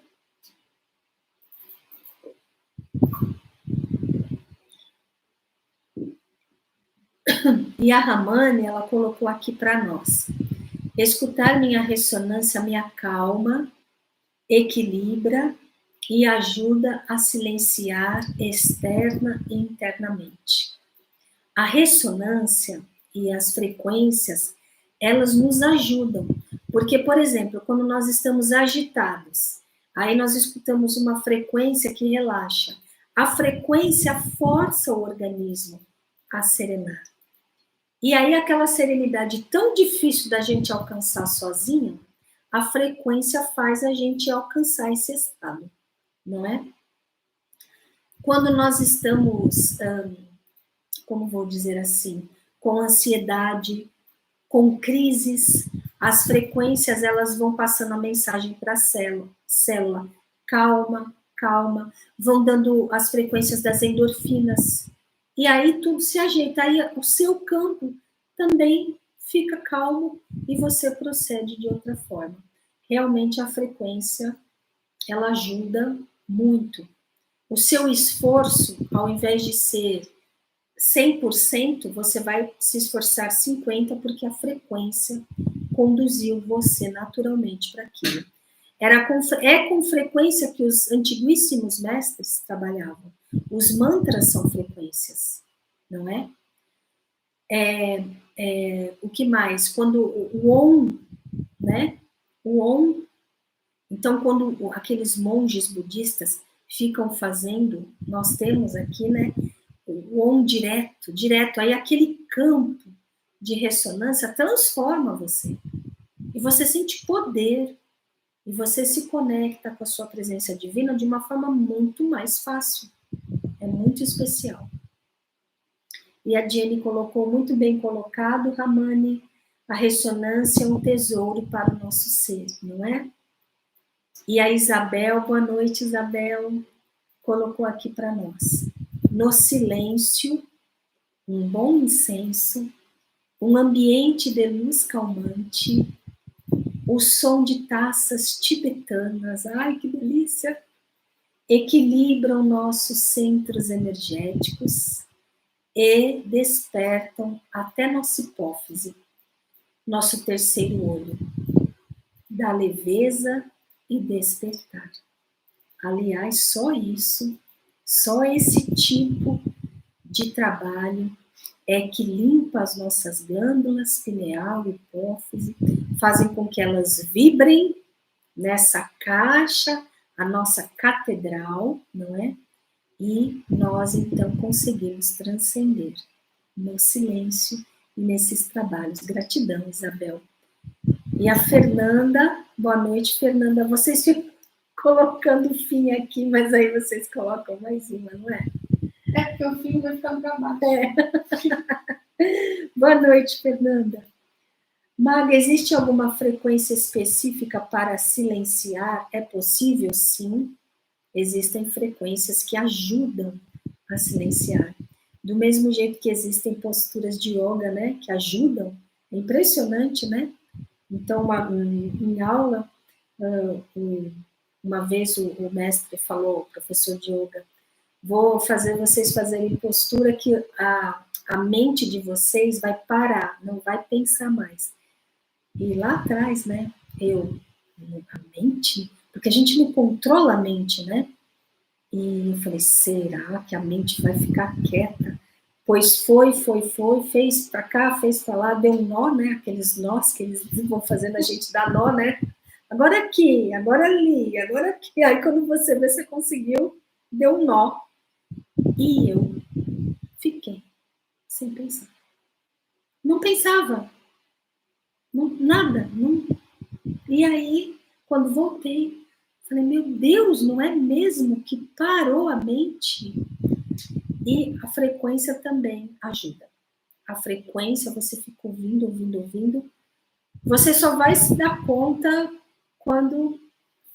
E a Ramani, ela colocou aqui para nós. Escutar minha ressonância me acalma, equilibra e ajuda a silenciar externa e internamente. A ressonância e as frequências, elas nos ajudam. Porque, por exemplo, quando nós estamos agitados, aí nós escutamos uma frequência que relaxa. A frequência força o organismo a serenar. E aí aquela serenidade tão difícil da gente alcançar sozinho, a frequência faz a gente alcançar esse estado, não é? Quando nós estamos, como vou dizer assim, com ansiedade, com crises, as frequências elas vão passando a mensagem para a célula, calma, calma, vão dando as frequências das endorfinas, e aí tudo se ajeita, aí o seu campo também fica calmo e você procede de outra forma. Realmente a frequência, ela ajuda muito. O seu esforço, ao invés de ser 100%, você vai se esforçar 50%, porque a frequência conduziu você naturalmente para aquilo. É com frequência que os antiguíssimos mestres trabalhavam. Os mantras são frequências, não é? O que mais? Quando o Om, né? O Om. Então, quando aqueles monges budistas ficam fazendo, nós temos aqui, né? O Om direto, aí aquele campo de ressonância transforma você. E você sente poder. E você se conecta com a sua presença divina de uma forma muito mais fácil. É muito especial. E a Jenny colocou muito bem colocado, Ramani, a ressonância é um tesouro para o nosso ser, não é? E a Isabel, boa noite, Isabel, colocou aqui para nós. No silêncio, um bom incenso, um ambiente de luz calmante, o som de taças tibetanas, ai que delícia, equilibram nossos centros energéticos e despertam até nossa hipófise, nosso terceiro olho, da leveza e despertar. Aliás, só isso, só esse tipo de trabalho é que limpa as nossas glândulas pineal e hipófise, fazem com que elas vibrem nessa caixa, a nossa catedral, não é? E nós, então, conseguimos transcender no silêncio e nesses trabalhos. Gratidão, Isabel. E a Fernanda, boa noite, Fernanda. Vocês ficam colocando fim aqui, mas aí vocês colocam mais uma, não é? É porque o fim vai ficando para baixo. Boa noite, Fernanda. Maga, existe alguma frequência específica para silenciar? É possível? Sim. Existem frequências que ajudam a silenciar. Do mesmo jeito que existem posturas de yoga, né, que ajudam. É impressionante, né? Então, em aula, uma vez o mestre falou, o professor de yoga, vou fazer vocês fazerem postura que a mente de vocês vai parar, não vai pensar mais. E lá atrás, né, a mente, porque a gente não controla a mente, né? E eu falei, será que a mente vai ficar quieta? Pois foi, fez para cá, fez para lá, deu um nó, né? Aqueles nós que eles vão fazendo a gente dar nó, né? Agora aqui, agora ali, agora aqui. Aí quando você vê, você conseguiu, deu um nó. E eu fiquei sem pensar. Não pensava. Não, nada. Não. E aí, quando voltei, falei, meu Deus, não é mesmo que parou a mente? E a frequência também ajuda. A frequência, você fica ouvindo. Você só vai se dar conta quando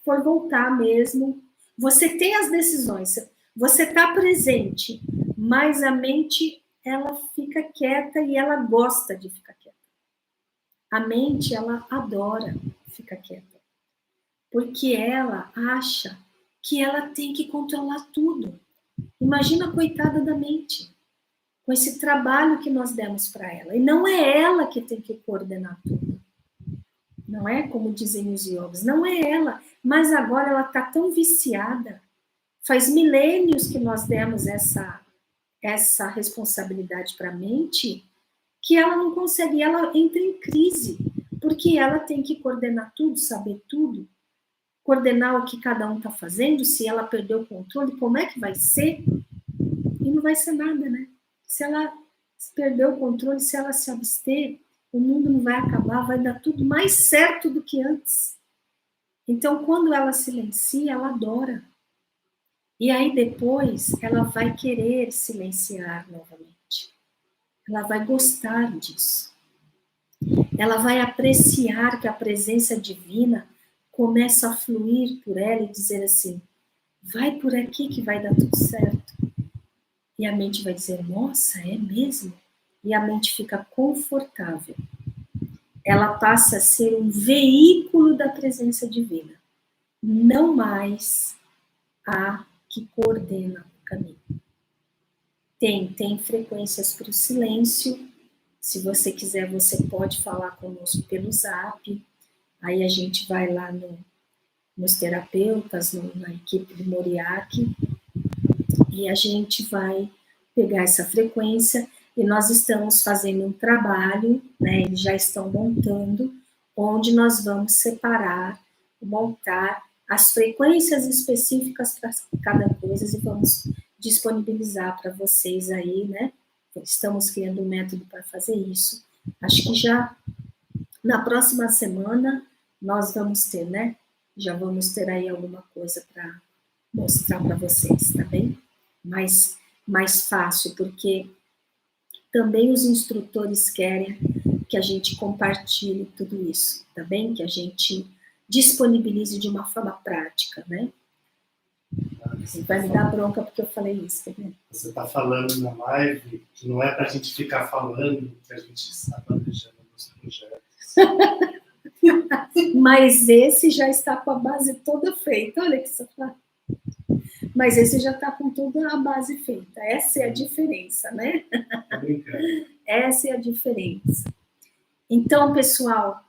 for voltar mesmo. Você tem as decisões, você está presente, mas a mente, ela fica quieta e ela gosta de ficar quieta. A mente, ela adora ficar quieta, porque ela acha que ela tem que controlar tudo. Imagina a coitada da mente, com esse trabalho que nós demos para ela. E não é ela que tem que coordenar tudo. Não é como dizem os yogis, não é ela. Mas agora ela está tão viciada. Faz milênios que nós demos essa responsabilidade para a mente, que ela não consegue, ela entra em crise, porque ela tem que coordenar tudo, saber tudo, coordenar o que cada um está fazendo, se ela perdeu o controle, como é que vai ser? E não vai ser nada, né? Se ela perder o controle, se ela se abster, o mundo não vai acabar, vai dar tudo mais certo do que antes. Então, quando ela silencia, ela adora. E aí, depois, ela vai querer silenciar novamente. Ela vai gostar disso. Ela vai apreciar que a presença divina começa a fluir por ela e dizer assim, vai por aqui que vai dar tudo certo. E a mente vai dizer, nossa, é mesmo? E a mente fica confortável. Ela passa a ser um veículo da presença divina, não mais a que coordena o caminho. Tem frequências para o silêncio. Se você quiser, você pode falar conosco pelo Zap. Aí a gente vai lá nos terapeutas, na equipe do Moriarty, e a gente vai pegar essa frequência. E nós estamos fazendo um trabalho, né? Eles já estão montando, onde nós vamos separar, montar as frequências específicas para cada coisa e vamos disponibilizar para vocês aí, né? Estamos criando um método para fazer isso. Acho que já na próxima semana nós vamos ter, né? Já vamos ter aí alguma coisa para mostrar para vocês, tá bem? Mais fácil, porque também os instrutores querem que a gente compartilhe tudo isso, tá bem? Que a gente disponibilize de uma forma prática, né? Você vai me dar bronca porque eu falei isso, tá vendo? Você está falando na live que não é para a gente ficar falando que a gente está planejando nos projetos. Mas esse já está com a base toda feita, olha que safado. Mas esse já está com toda a base feita. Essa é a diferença, né? Essa é a diferença. Então, pessoal,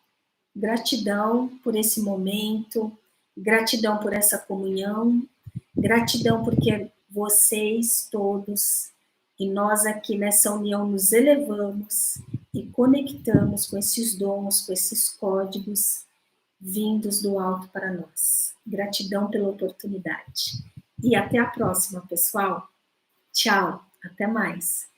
gratidão por esse momento, gratidão por essa comunhão, gratidão porque vocês todos e nós aqui nessa união nos elevamos e conectamos com esses dons, com esses códigos vindos do alto para nós. Gratidão pela oportunidade. E até a próxima, pessoal. Tchau, até mais.